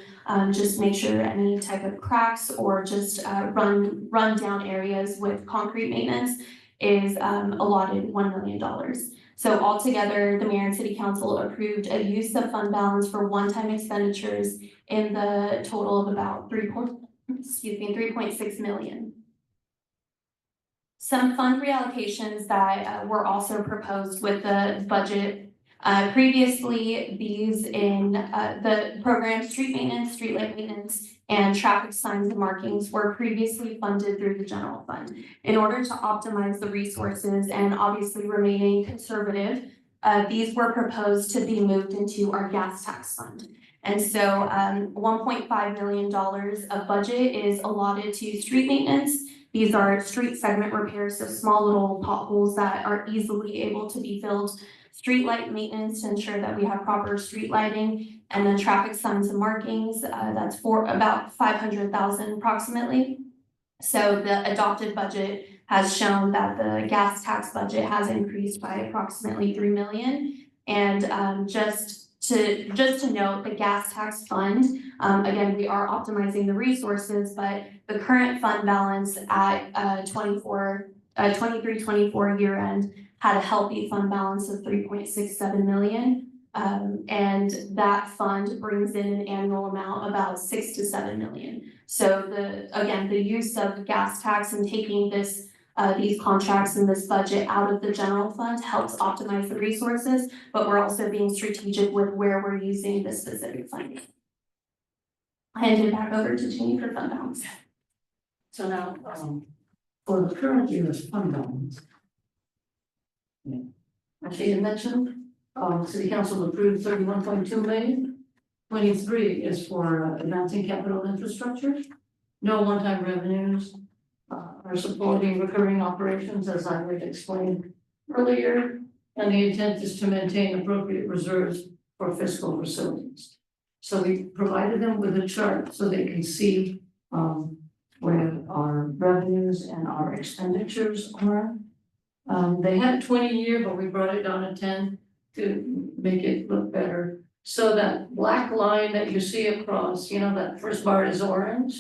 just make sure any type of cracks or just run down areas with concrete maintenance is allotted $1 million. So altogether, the mayor and city council approved a use of fund balance for one-time expenditures in the total of about 3.6 million. Some fund reallocations that were also proposed with the budget. Previously, these in the program street maintenance, street light maintenance, and traffic signs and markings were previously funded through the general fund. In order to optimize the resources and obviously remaining conservative, these were proposed to be moved into our gas tax fund. And so $1.5 million of budget is allotted to street maintenance. These are street segment repairs, so small little potholes that are easily able to be filled. Street light maintenance to ensure that we have proper street lighting, and then traffic signs and markings, that's for about 500,000 approximately. So the adopted budget has shown that the gas tax budget has increased by approximately 3 million. And just to note, the gas tax fund, again, we are optimizing the resources, but the current fund balance at 23-24 year end had a healthy fund balance of 3.67 million. And that fund brings in an annual amount about 6 to 7 million. So the use of gas tax and taking these contracts and this budget out of the general fund helps optimize the resources, but we're also being strategic with where we're using this specific funding. I'll hand it back over to Jeannie for fund balance.
So now, for the current year's fund balance. Actually, you mentioned, city council approved 31.2 million. 23 is for advancing capital infrastructure. No one-time revenues are supporting recurring operations, as I would explain earlier. And the intent is to maintain appropriate reserves for fiscal facilities. So we provided them with a chart so they can see where our revenues and our expenditures are. They had 20-year, but we brought it down to 10 to make it look better. So that black line that you see across, you know, that first bar is orange,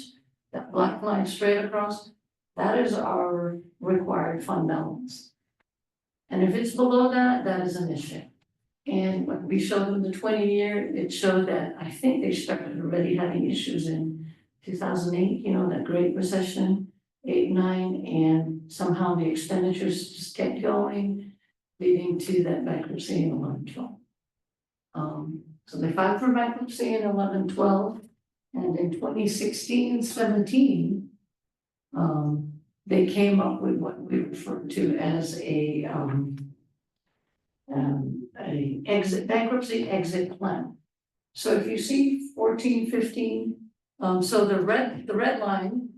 that black line straight across, that is our required fund balance. And if it's below that, that is an issue. And when we showed them the 20-year, it showed that I think they started already having issues in 2008, you know, that Great Recession, 8, 9, and somehow the expenditures just kept going, leading to that bankruptcy in 11-12. So they filed for bankruptcy in 11-12, and in 2016-17, they came up with what we refer to as a bankruptcy exit plan. So if you see 14-15, so the red line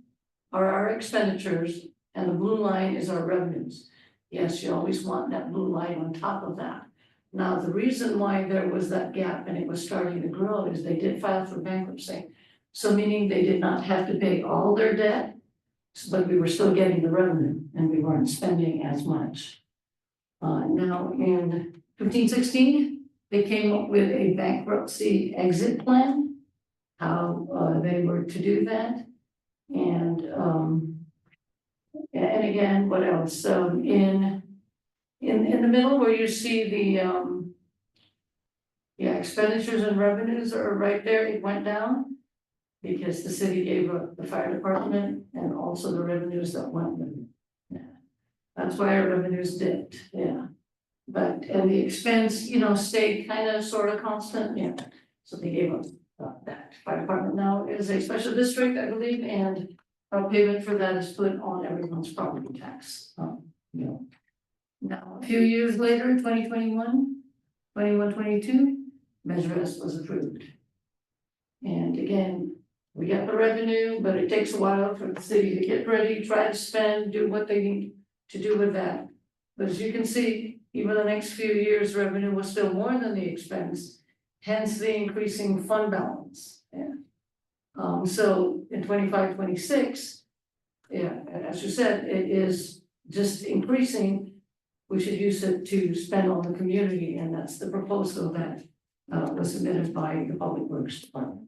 are our expenditures, and the blue line is our revenues. Yes, you always want that blue line on top of that. Now, the reason why there was that gap and it was starting to grow is they did file for bankruptcy. So meaning they did not have to pay all their debt, but we were still getting the revenue and we weren't spending as much. Now in 15-16, they came up with a bankruptcy exit plan, how they were to do that. And again, what else? In the middle where you see the expenditures and revenues are right there, it went down. Because the city gave up the fire department and also the revenues that went with it. Yeah. That's why our revenues dipped, yeah. But, and the expense, stayed kind of sort of constant, yeah. So they gave up that. Fire department now is a special district, I believe, and our payment for that is put on everyone's property tax. Now, a few years later, 2021, 21-22, Measure S was approved. And again, we got the revenue, but it takes a while for the city to get ready, try to spend, do what they need to do with that. But as you can see, even the next few years, revenue was still more than the expense, hence the increasing fund balance. Yeah. So in 25-26, yeah, as you said, it is just increasing. We should use it to spend on the community, and that's the proposal that was submitted by the Public Works Department.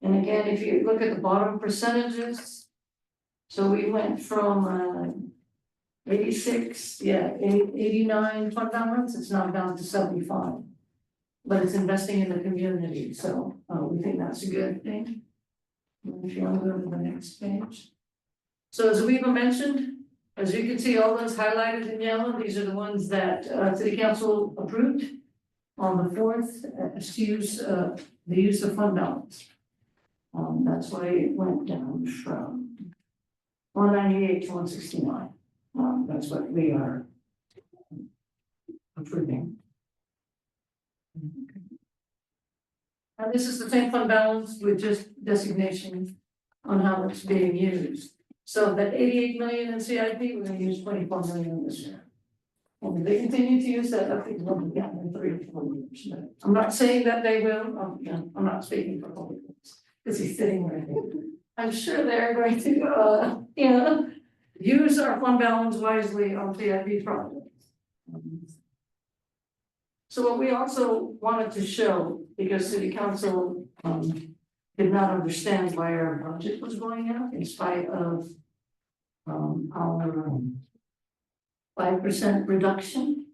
And again, if you look at the bottom percentages, so we went from 89 fund balance, it's now down to 75. But it's investing in the community, so we think that's a good thing. If you want to go to the next page. So as Aviva mentioned, as you can see, all those highlighted in yellow, these are the ones that City Council approved on the 4th to use the use of fund balance. That's why it went down from 198 to 169. That's what we are approving. And this is the same fund balance with just designation on how it's being used. So that 88 million in CIP, we're going to use 24 million this year. And if they continue to use that, I think we'll be getting in 3 or 4 years. But I'm not saying that they will. I'm not speaking for Public Works because he's sitting right here. I'm sure they're going to, use our fund balance wisely on CIP projects. So what we also wanted to show, because City Council did not understand why our budget was going up in spite of our 5% reduction.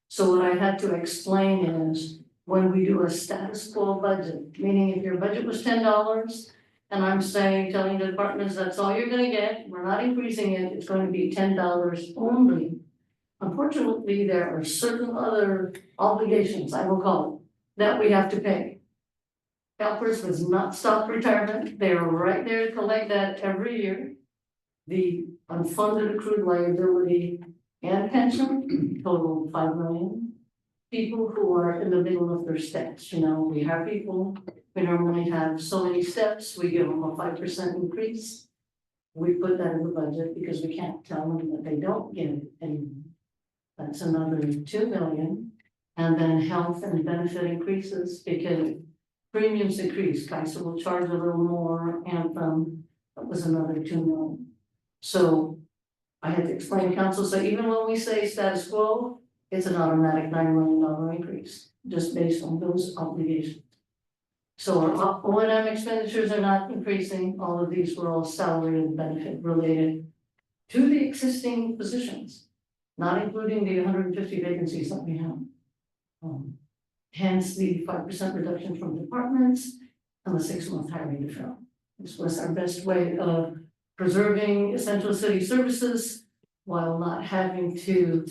So what I had to explain is when we do a status quo budget, meaning if your budget was $10, and I'm telling the departments that's all you're gonna get, we're not increasing it, it's going to be $10 only. Unfortunately, there are certain other obligations, I will call it, that we have to pay. CalPERS does not stop retirement, they are right there to collect that every year. The unfunded accrued liability and pension total 5 million. People who are in the middle of their steps, we have people, we normally have so many steps, we give them a 5% increase. We put that in the budget because we can't tell them that they don't get any. That's another 2 million. And then health and benefit increases because premiums increase. Kaiser will charge a little more, Anthem, that was another 2 million. So I had to explain to council, so even when we say status quo, it's an automatic $9 million increase, just based on those obligations. So our O&M expenditures are not increasing, all of these were all salary and benefit related to the existing positions, not including the 150 vacancies that we have. Hence the 5% reduction from departments and the 6-month hiring deferral. This was our best way of preserving essential city services while not having to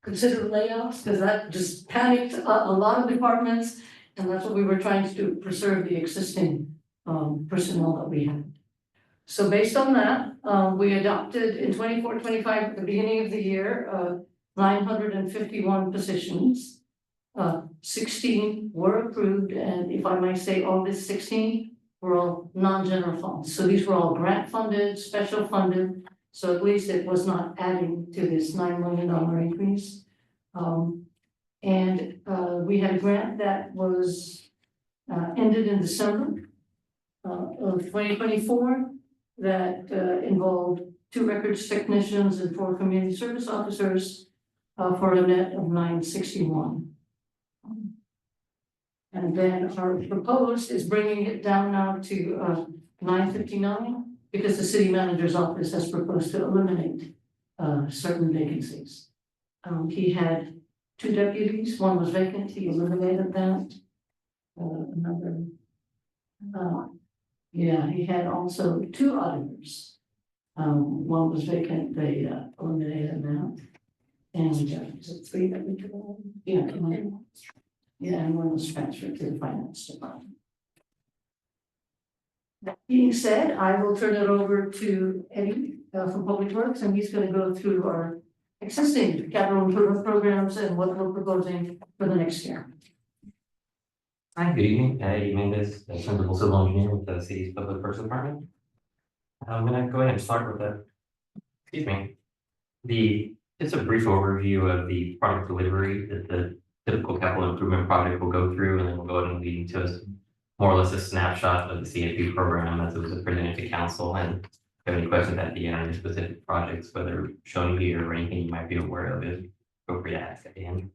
consider layoffs, because that just panicked a lot of departments, and that's what we were trying to do, preserve the existing personnel that we had. So based on that, we adopted in 24-25 at the beginning of the year 951 positions. 16 were approved, and if I might say, all this 16 were all non-general funds. So these were all grant funded, special funded. So at least it was not adding to this $9 million increase. We had a grant that was ended in December of 2024 that involved 2 records technicians and 4 community service officers, for a net of $961. And then our proposed is bringing it down now to $959, because the city manager's office has proposed to eliminate certain vacancies. He had 2 deputies, one was vacant, he eliminated that. He had also 2 auditors. One was vacant, they eliminated that. And is it 3 that we took on? Yeah. Yeah, and one was transferred to the finance department. That being said, I will turn it over to Eddie from Public Works, and he's gonna go through our existing capital improvement programs and what we're proposing for the next year.
Hi, good evening. Eddie Mendez, Principal Civil Engineer with the city's Public Works Department. I'm gonna go ahead and start with just a brief overview of the product delivery that the typical capital improvement project will go through, and then we'll go ahead and lead to us more or less a snapshot of the CFP program as it was presented to council. And if you have any questions at the end on specific projects, whether shown here or anything you might be aware of, is feel free to ask at the end.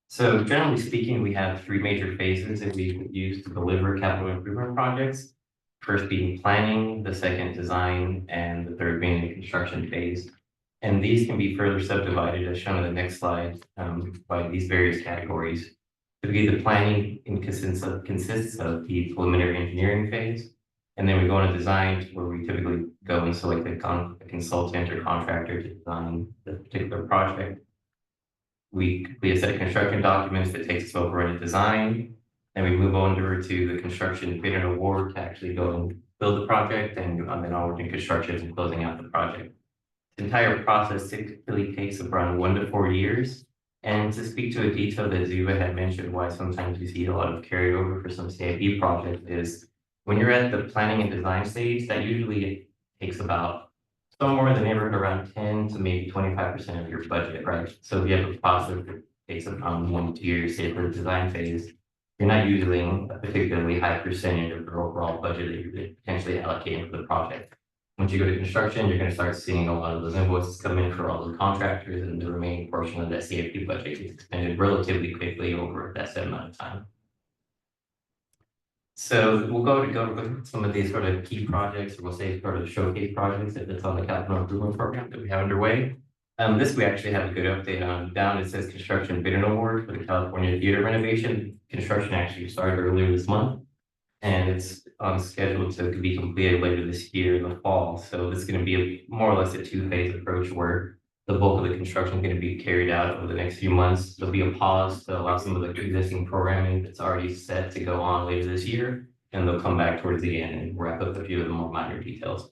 So generally speaking, we have 3 major phases that we use to deliver capital improvement projects. First being planning, the second design, and the third being the construction phase. And these can be further subdivided as shown in the next slide by these various categories. Typically, the planning consists of the preliminary engineering phase. And then we go into design, where we typically go and select a consultant or contractor to design the particular project. We complete a set of construction documents that takes us over into design. And we move on over to the construction bid and award to actually go and build the project, and then onward to construction and closing out the project. The entire process typically takes around 1 to 4 years. And to speak to a detail that Zuba had mentioned, why sometimes you see a lot of carryover for some CIP projects, is when you're at the planning and design stage, that usually takes about somewhere in the neighborhood around 10 to maybe 25% of your budget, right? So if you have a process that takes around 1 to 2 years, say for the design phase, you're not using a particularly high percentage of your overall budget that you're potentially allocating for the project. Once you go to construction, you're going to start seeing a lot of those invoices come in for all the contractors, and the remaining portion of that CFP budget gets expended relatively quickly over that set amount of time. So we'll go to some of these sort of key projects, or we'll say sort of showcase projects that's on the capital improvement program that we have underway. This we actually have a good update on. Down it says construction bid and award for the California Theater renovation. Construction actually started earlier this month, and it's on schedule to be completed later this year in the fall. So this is going to be more or less a 2-phase approach, where the bulk of the construction is going to be carried out over the next few months. There'll be a pause to allow some of the existing programming that's already set to go on later this year, and they'll come back towards the end and wrap up a few of the more minor details.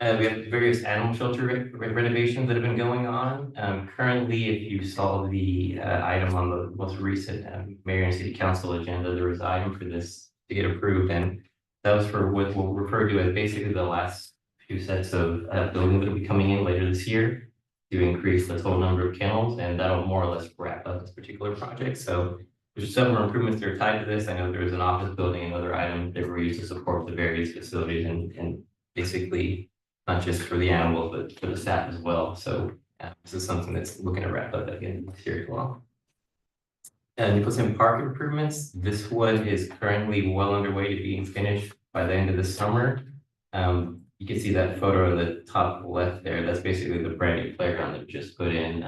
We have various animal shelter renovations that have been going on. Currently, if you saw the item on the most recent Mayor and City Council agenda, there was an item for this to get approved, and that was for what we'll refer to as basically the last few sets of buildings that will be coming in later this year to increase the total number of kennels, and that'll more or less wrap up this particular project. So there's several improvements that are tied to this. I know there's an office building and other items that were used to support the various facilities, and basically not just for the animals, but for the staff as well. So this is something that's looking to wrap up at the end of this year as well. Nicholson Park improvements. This one is currently well underway to being finished by the end of the summer. You can see that photo on the top left there. That's basically the brand new playground that we just put in.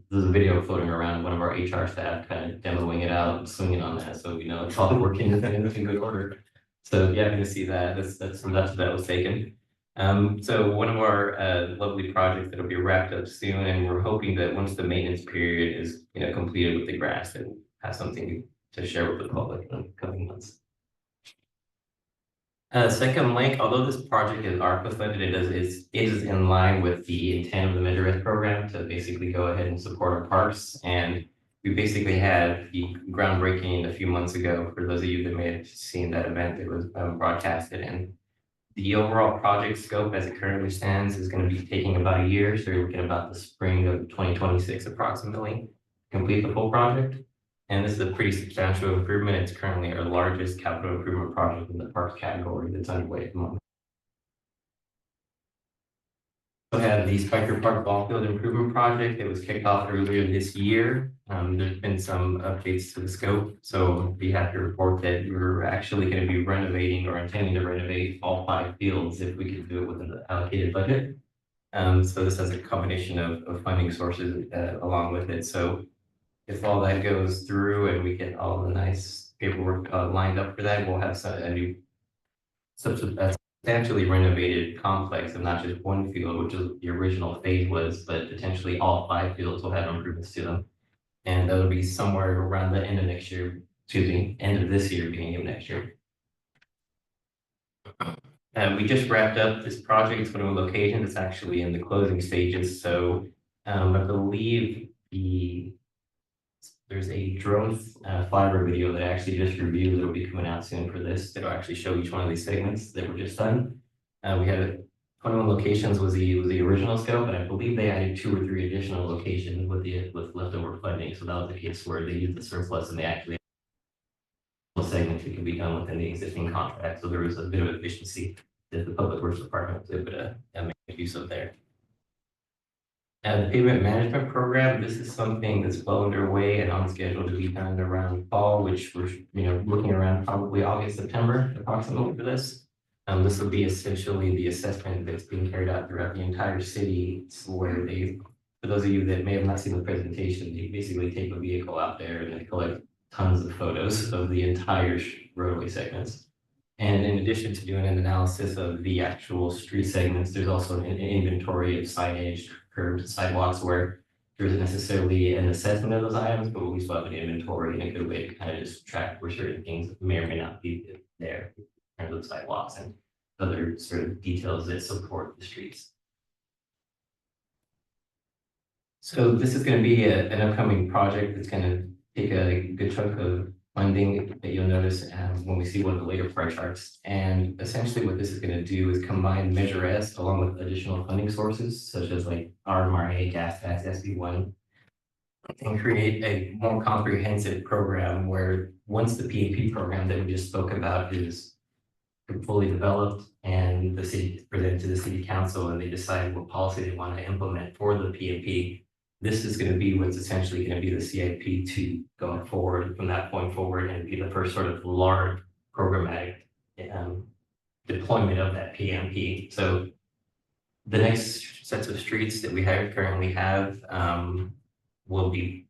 There's a video floating around, one of our HR staff kind of demoing it out and swinging on that, so we know it's all working in good order. So yeah, I'm gonna see that. That's that was taken. So one of our lovely projects that'll be wrapped up soon, and we're hoping that once the maintenance period is completed with the grass, that we'll have something to share with the public in the coming months. Second link, although this project is ARPA funded, it is in line with the intent of the Measure S program to basically go ahead and support our parks. And we basically had the groundbreaking a few months ago for those of you that may have seen that event that was broadcasted. And the overall project scope as it currently stands is going to be taking about a year. So you're looking about the spring of 2026 approximately to complete the full project. And this is a pretty substantial improvement. It's currently our largest capital improvement project in the parks category that's underway at the moment. We have the Spiker Park Ball Field Improvement Project that was kicked off earlier this year. There's been some updates to the scope, so we have to report that we're actually going to be renovating or intending to renovate all 5 fields if we can do it within the allocated budget. So this has a combination of funding sources along with it. So if all that goes through and we get all the nice paperwork lined up for that, we'll have a new substantially renovated complex of not just one field, which is the original phase was, but potentially all 5 fields will have improvements to them. And that'll be somewhere around the end of next year, end of this year, beginning of next year. We just wrapped up this project. It's one of the locations. It's actually in the closing stages. So I believe there's a drone flyover video that I actually just reviewed that will be coming out soon for this. That'll actually show each one of these segments that were just done. We had 21 locations was the original scope, and I believe they added 2 or 3 additional locations with leftover funding. So that was the case where they used the surplus and they actually segments that can be done within the existing contract. So there was a bit of efficiency that the Public Works Department was able to make use of there. And the pavement management program, this is something that's well underway and on schedule to be done around fall, which we're looking around probably August, September approximately for this. This will be essentially the assessment that's being carried out throughout the entire city, where they, for those of you that may have not seen the presentation, they basically take a vehicle out there and they collect tons of photos of the entire roadway segments. And in addition to doing an analysis of the actual street segments, there's also an inventory of signage, curbs, sidewalks, where there isn't necessarily an assessment of those items, but we still have an inventory and a good way to kind of just track where certain things may or may not be there in terms of sidewalks and other sort of details that support the streets. So this is going to be an upcoming project that's going to take a good chunk of funding that you'll notice when we see one of the later pie charts. And essentially what this is going to do is combine Measure S along with additional funding sources, such as like RMRA, gas tax, SB1, and create a more comprehensive program where once the PAP program that we just spoke about is fully developed and the city is presented to the city council and they decide what policy they want to implement for the PAP, this is going to be what's essentially going to be the CIP 2 going forward from that point forward and be the first sort of large programmatic deployment of that PMP. So the next sets of streets that we currently have will be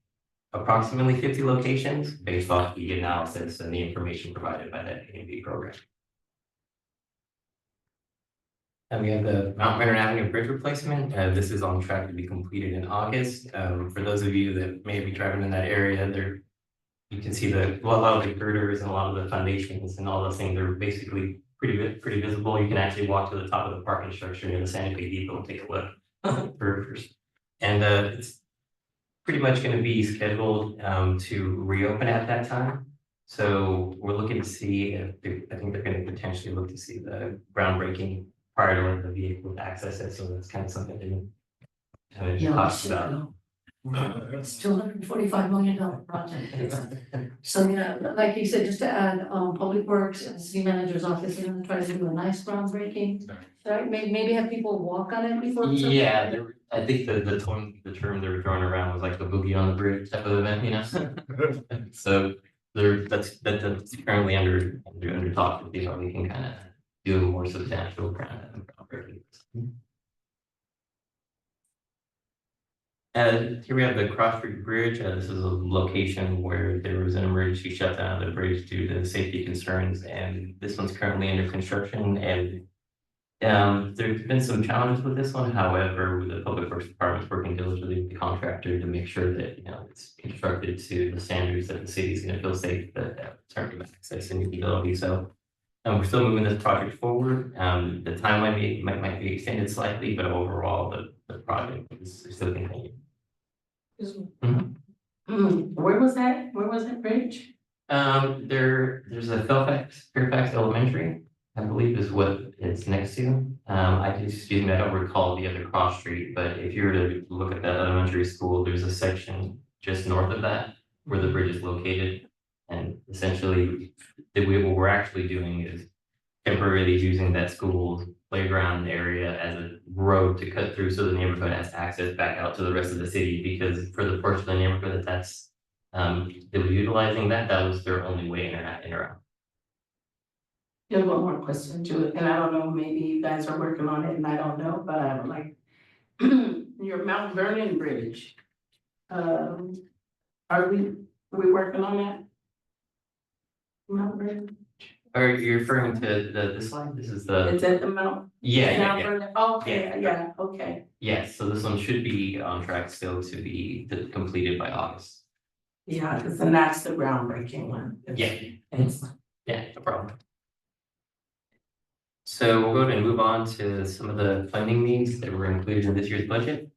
approximately 50 locations based off the analysis and the information provided by that PMP program. And we have the Mount Vernon Avenue Bridge replacement. This is on track to be completed in August. For those of you that may be driving in that area, there you can see a lot of the girders and a lot of the foundations and all those things are basically pretty visible. You can actually walk to the top of the parking structure near the Santa Fe Depot and take a look. And it's pretty much going to be scheduled to reopen at that time. So we're looking to see if I think they're going to potentially look to see the groundbreaking prior to letting the vehicle access it, so that's kind of something they haven't talked about.
It's $245 million project. So, like you said, just to add, Public Works and City Manager's Office, try to do a nice groundbreaking. Right, maybe have people walk on it before.
Yeah, I think the term they were throwing around was like the boogie on the bridge type of event, So that's currently under talk to see how we can kind of do a more substantial groundbreaking. Here we have the Cross Street Bridge. This is a location where there was an emergency shutdown of the bridge due to safety concerns, and this one's currently under construction. And there's been some challenges with this one. However, the Public Works Department is working diligently with the contractor to make sure that it's constructed to the standards that the city is going to feel safe that in terms of access and usability. So we're still moving this project forward. The timeline might be extended slightly, but overall the project is still continuing.
Where was that? Where was that bridge?
There's a Fairfax Elementary, I believe is what it's next to. I don't recall the other cross street, but if you were to look at that elementary school, there's a section just north of that where the bridge is located. And essentially, what we're actually doing is temporarily using that school playground area as a road to cut through so the neighborhood has access back out to the rest of the city, because for the portion of the neighborhood that's they were utilizing that was their only way in or out.
There's one more question to it, and I don't know, maybe you guys are working on it and I don't know, but I would like your Mount Vernon Bridge. Are we working on that? Mount Vernon,
Are you referring to this slide? This is the,
it's at the Mount.
yeah.
Mount Vernon, okay, yeah, okay.
Yes, so this one should be on track still to be completed by August.
Yeah, because then that's the groundbreaking one.
Yeah.
It's,
Yeah, no problem. So we'll go ahead and move on to some of the funding needs that were included in this year's budget.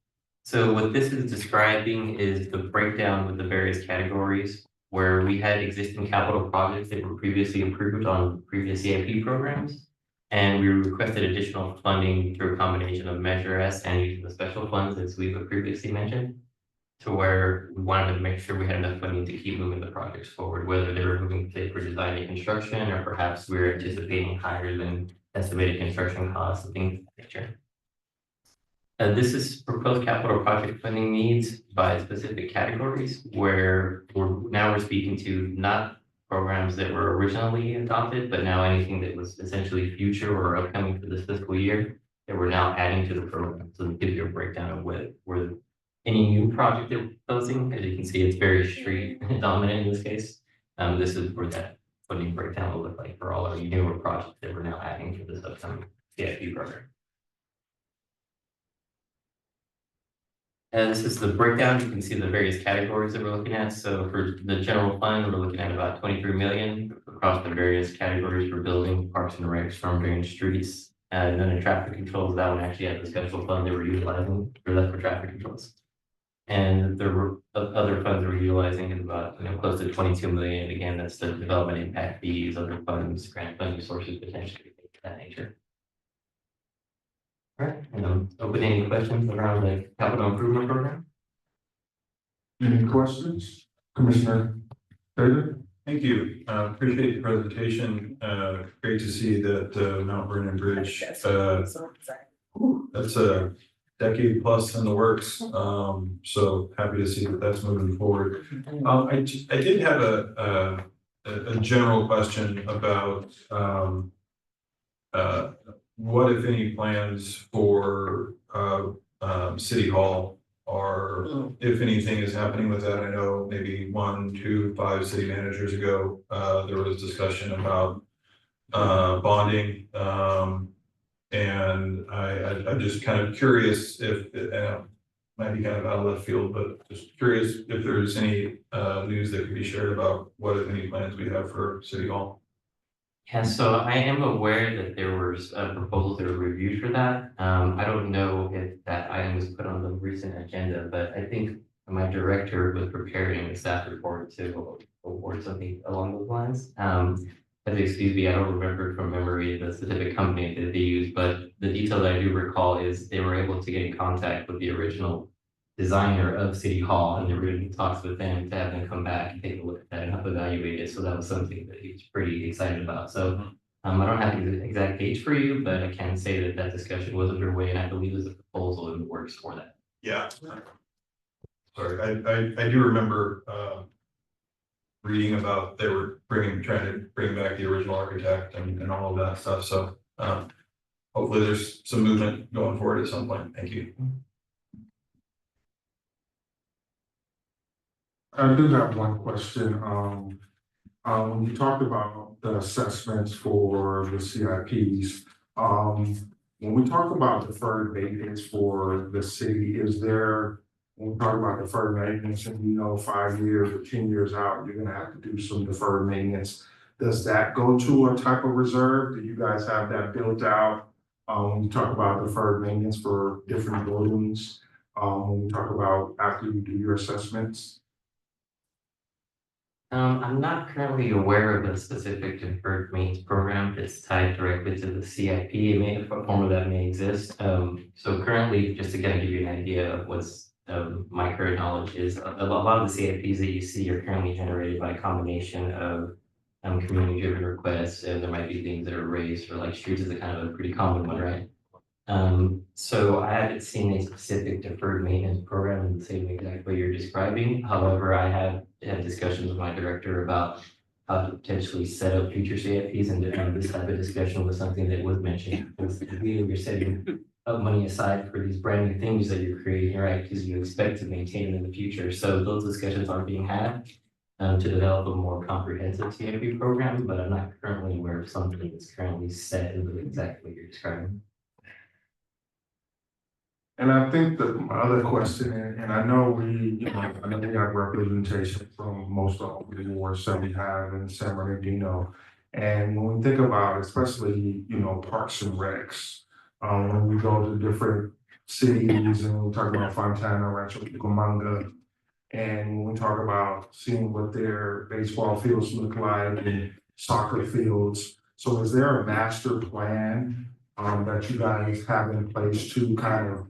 So what this is describing is the breakdown with the various categories where we had existing capital projects that were previously approved on previous CIP programs. And we requested additional funding through a combination of Measure S and using the special funds, as we've previously mentioned, to where we wanted to make sure we had enough funding to keep moving the projects forward, whether they were moving say for design and construction, or perhaps we were anticipating higher than estimated construction costs and things of that nature. This is proposed capital project funding needs by specific categories, where we're speaking to not programs that were originally adopted, but now anything that was essentially future or upcoming for this fiscal year that we're now adding to the program. So it gives you a breakdown of where any new project they're proposing. As you can see, it's very street dominant in this case. This is where that funding breakdown will look like for all our newer projects that we're now adding to this upcoming CIP program. And this is the breakdown. You can see the various categories that we're looking at. So for the general fund, we're looking at about 23 million across the various categories for building, parks and recs, storm drain, streets. And then the traffic controls, that one actually has the special fund that we're utilizing for that for traffic controls. And the other funds we're utilizing is about close to 22 million. Again, that's the development impact fees, other funds, grant funding sources, potentially things of that nature. All right, and open any questions around the capital improvement program?
Any questions? Commissioner Taylor?
Thank you. Appreciate the presentation. Great to see that Mount Vernon Bridge, that's a decade plus in the works. So happy to see that that's moving forward. I did have a general question about what, if any, plans for City Hall, or if anything is happening with that. I know maybe 1, 2, 5 city managers ago, there was discussion about bonding. And I'm just kind of curious if, might be kind of out of left field, but just curious if there's any news that could be shared about what, if any, plans we have for City Hall.
Yeah, so I am aware that there was proposals that were reviewed for that. I don't know if that item was put on the recent agenda, but I think my director was preparing a staff report to award something along those lines. Excuse me, I don't remember from memory the specific company that they used, but the detail that I do recall is they were able to get in contact with the original designer of City Hall, and they were in talks with them to have them come back and take a look at that and help evaluate it. So that was something that he's pretty excited about. So I don't have the exact dates for you, but I can say that that discussion was underway, and I believe there's a proposal in the works for that.
Yeah. Sorry, I do remember reading about they were trying to bring back the original architect and all of that stuff. So hopefully there's some movement going forward at some point. Thank you.
I do have one question. When you talked about the assessments for the CIPs, when we talk about deferred maintenance for the city, is there, when we talk about deferred maintenance and 5 years or 10 years out, you're gonna have to do some deferred maintenance. Does that go to a type of reserve? Do you guys have that built out? When you talk about deferred maintenance for different buildings, when we talk about after you do your assessments?
I'm not currently aware of a specific deferred maintenance program that's tied directly to the CIP. A form of that may exist. So currently, just to kind of give you an idea of what's my current knowledge is, a lot of the CIPs that you see are currently generated by a combination of community driven requests, and there might be things that are raised for like streets is a kind of a pretty common one, right? So I haven't seen a specific deferred maintenance program in the same exact way you're describing. However, I have had discussions with my director about how to potentially set up future CIPs, and this type of discussion was something that was mentioned. Because you're setting up money aside for these brand new things that you're creating, right? Because you expect to maintain them in the future. So those discussions are being had to develop a more comprehensive CIP program, but I'm not currently aware of something that's currently set in the exact way you're describing.
And I think that my other question, and I know we have representation from most of the awards that we have in San Bernardino. And when we think about, especially, parks and recs, when we go to different cities and we talk about Fontana, Rancho Cucamonga, and when we talk about seeing what their baseball fields look like and soccer fields. So is there a master plan that you guys have in place to kind of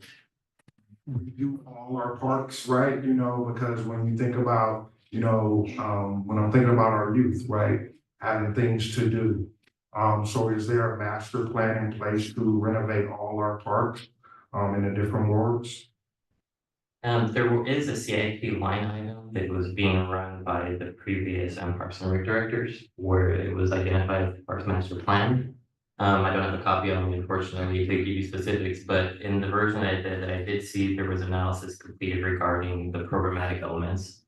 review all our parks, right? Because when you think about, when I'm thinking about our youth, right, having things to do. So is there a master plan in place to renovate all our parks in the different wards?
There is a CIP line item that was being run by the previous Parks and Rec directors, where it was identified as the Parks Master Plan. I don't have a copy on me, unfortunately, to give you specifics, but in the version that I did see, there was analysis completed regarding the programmatic elements.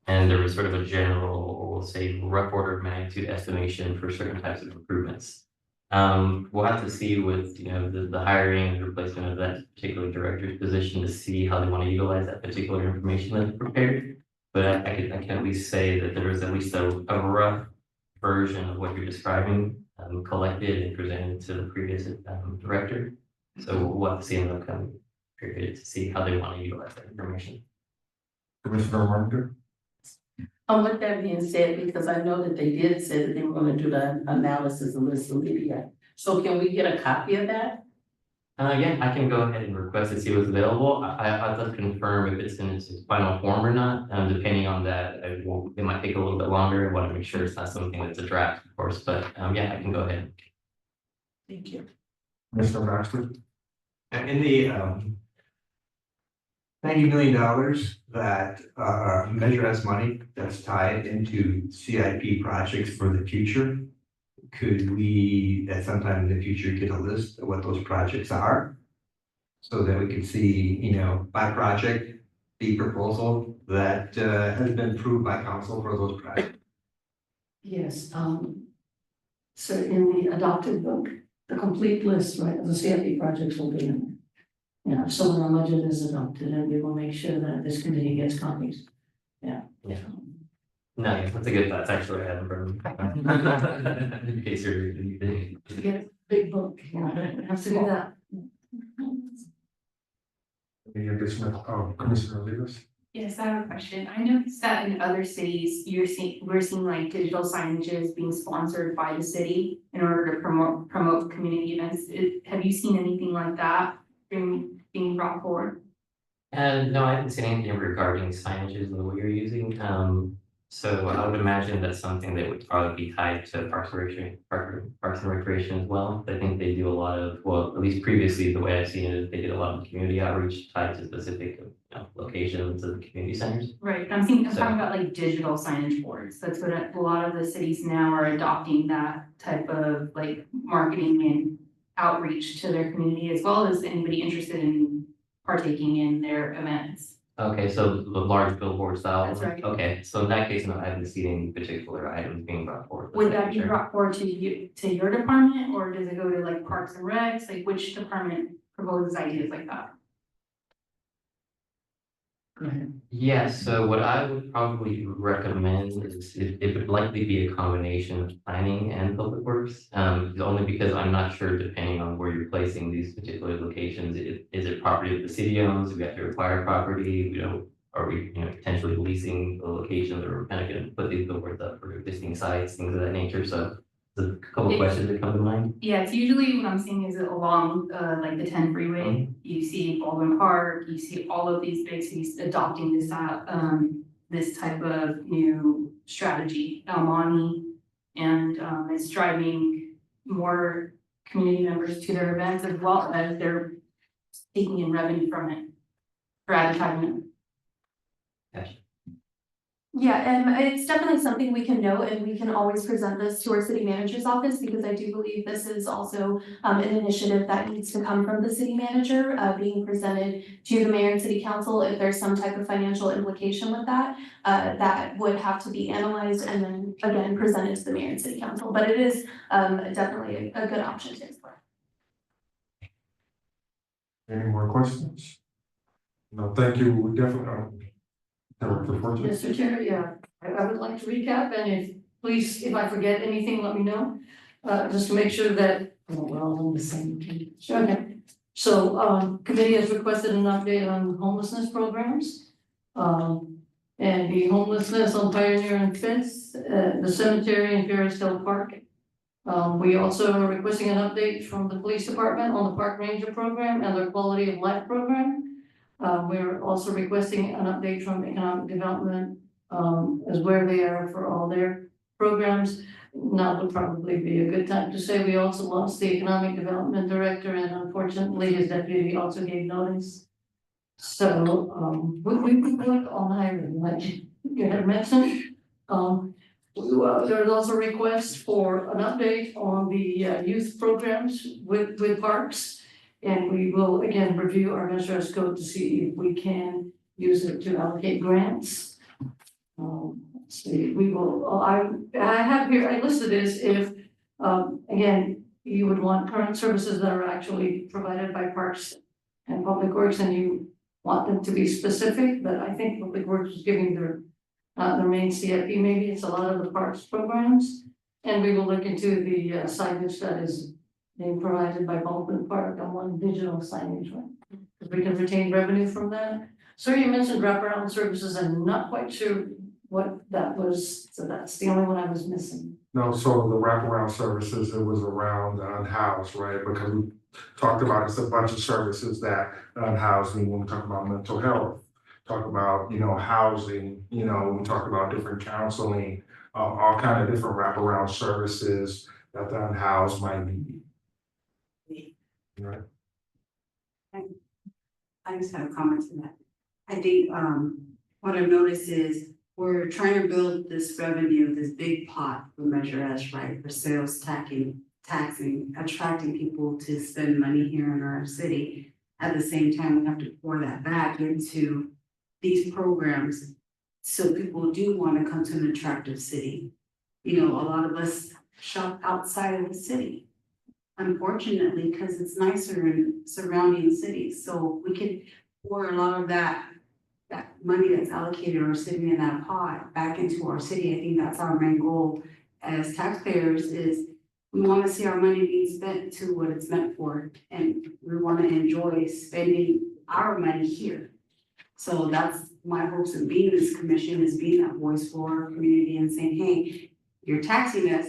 And there was sort of a general, we'll say, rough order of magnitude estimation for certain types of improvements. We'll have to see with, the hiring and replacement of that particular director's position to see how they want to utilize that particular information that's prepared. But I can at least say that there is at least a rough version of what you're describing collected and presented to the previous director. So we'll have to see in the upcoming period to see how they want to utilize that information.
Commissioner Reminder?
With that being said, because I know that they did say that they were gonna do the analysis of this Lydia. So can we get a copy of that?
Yeah, I can go ahead and request to see what's available. I'll have to confirm if it's in its final form or not. Depending on that, it might take a little bit longer. I want to make sure it's not something that's a draft, of course, but yeah, I can go ahead.
Thank you.
Mr. Baxter?
In the $90 million that Measure S money that's tied into CIP projects for the future, could we at some time in the future get a list of what those projects are? So that we can see, by project, the proposal that has been approved by council for those projects.
Yes, so in the adopted book, the complete list, right, of the CIP projects will be in there. Yeah, so when our budget is adopted, and we will make sure that this committee gets copies. Yeah.
Yeah. No, yeah, that's a good thought. It's actually I haven't burned. In case you're.
To get a big book, have to do that.
Any additional, Commissioner Rivas?
Yes, I have a question. I noticed that in other cities, we're seeing like digital signages being sponsored by the city in order to promote community events. Have you seen anything like that being brought forward?
No, I haven't seen anything regarding signages and what you're using. So I would imagine that's something that would probably be tied to Parks and Recreation as well. I think they do a lot of, well, at least previously, the way I've seen it is they did a lot of community outreach tied to specific locations of the community centers.
Right, I'm talking about like digital signage boards. That's what a lot of the cities now are adopting, that type of like marketing and outreach to their community, as well as anybody interested in partaking in their events.
Okay, so the large billboard style.
That's right.
Okay, so in that case, no, I haven't seen any particular items being brought forward.
Would that be brought forward to you, to your department, or does it go to like Parks and Recs? Like which department proposes ideas like that?
Go ahead.
Yeah, so what I would probably recommend is it would likely be a combination of planning and public works. Only because I'm not sure, depending on where you're placing these particular locations, is it property that the city owns? Do we have to acquire property? Are we potentially leasing the locations, or kind of going to put these billboards up for existing sites, things of that nature? So there's a couple of questions that come to mind.
Yeah, it's usually what I'm seeing is along like the 10 freeway. You see Baldwin Park, you see all of these big cities adopting this type of new strategy. El Monte And it's driving more community members to their events as well as they're taking in revenue from it for advertisement.
Yeah, and it's definitely something we can note, and we can always present this to our city manager's office, because I do believe this is also an initiative that needs to come from the city manager, being presented to the mayor and city council. If there's some type of financial implication with that, that would have to be analyzed and then again presented to the mayor and city council, but it is definitely a good option to explore.
Any more questions? No, thank you, we definitely, Director Forte.
Mr. Chair, yeah, I would like to recap, and please, if I forget anything, let me know. Just to make sure that, we're all on the same page. Okay, so, committee has requested an update on homelessness programs. And the homelessness on Pioneer and Fence, the cemetery in Ferrisdale Park. We also are requesting an update from the police department on the park ranger program and their quality of life program. We're also requesting an update from economic development, as where they are for all their programs. Now would probably be a good time to say we also lost the economic development director, and unfortunately his deputy also gave notice. So, we work on hiring, like you had mentioned. There's also requests for an update on the youth programs with parks. And we will again review our Measure S code to see if we can use it to allocate grants. Let's see, we will, I have here, I listed this if, again, you would want current services that are actually provided by Parks and Public Works, and you want them to be specific, but I think Public Works is giving their main CIP, maybe it's a lot of the parks programs. And we will look into the signage that is being provided by Baldwin Park on one digital signage, right? Because we can retain revenue from that. So you mentioned wraparound services, I'm not quite sure what that was, so that's the only one I was missing.
No, so the wraparound services, it was around unhoused, right? Because we talked about it's a bunch of services that unhousing, when we talk about mental health, talk about, housing, we talk about different counseling, all kind of different wraparound services that the unhoused might need. Right.
I just have a comment on that. I think, what I've noticed is we're trying to build this revenue, this big pot for Measure S, right, for sales taxing, attracting people to spend money here in our city. At the same time, we have to pour that back into these programs so people do want to come to an attractive city. A lot of us shop outside of the city, unfortunately, because it's nicer in surrounding cities. So we can pour a lot of that money that's allocated or sitting in that pot back into our city. I think that's our main goal as taxpayers is we want to see our money being spent to what it's meant for. And we want to enjoy spending our money here. So that's my hopes in being this commission, is being that voice for our community and saying, hey, you're taxing us,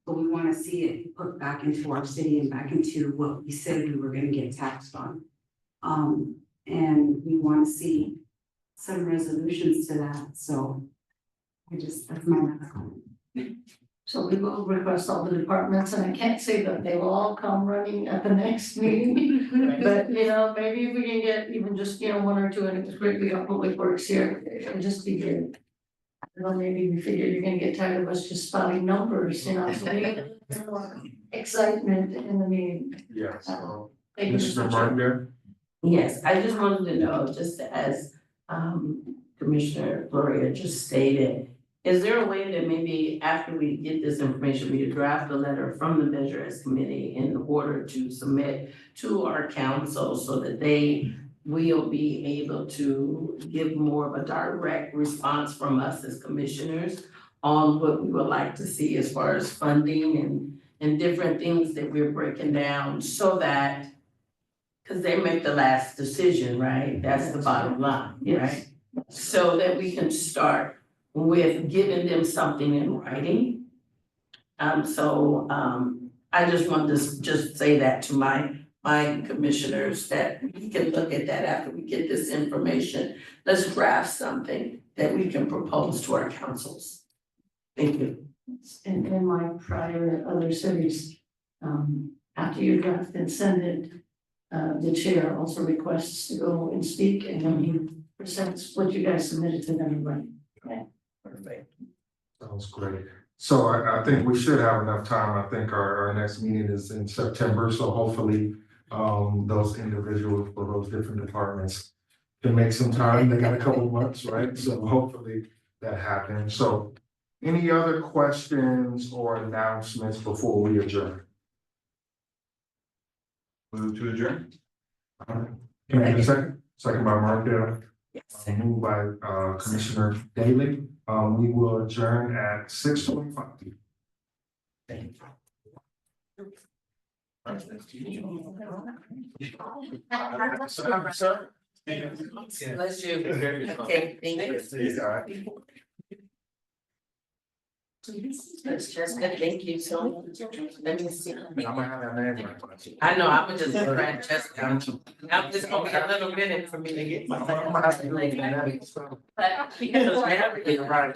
but we want to see it put back into our city and back into what we said we were going to get taxed on. And we want to see some resolutions to that. So that's my last comment.
So we will request all the departments, and I can't say that they will all come running at the next meeting. But, maybe if we can get even just, one or two, and it was great we got Public Works here, it would just be good. I don't know, maybe we figure you're gonna get tired of us just spouting numbers, so we get a little more excitement in the meeting.
Yes.
Thank you,
Mr. Martin.
Yes, I just wanted to know, just as Commissioner Gloria just stated, is there a way that maybe after we get this information, we draft a letter from the Measure S committee in order to submit to our council so that they will be able to give more of a direct response from us as commissioners on what we would like to see as far as funding and different things that we're breaking down, so that, because they make the last decision, right? That's the bottom line, right? So that we can start with giving them something in writing. I just wanted to just say that to my commissioners, that we can look at that after we get this information. Let's draft something that we can propose to our councils. Thank you.
in my prior other cities, after you draft and send it, the chair also requests to go and speak, and then he presents what you guys submitted to them, right?
Perfect.
Sounds great. So I think we should have enough time. I think our next meeting is in September, so hopefully those individuals for those different departments can make some time. They got a couple of months, right? So hopefully that happens. So any other questions or announcements before we adjourn?
Move to adjourn?
Can I have a second? Second by Mark,
Yes.
moved by Commissioner Daly. We will adjourn at 6:25.
Bless you. Okay, thank you. That's just good, thank you so much. Let me see.
I'm gonna have that name right.
I know, I'm just trying to now it's gonna be a little minute for me to get
I'm
my.
gonna have to make that.
But because everything right.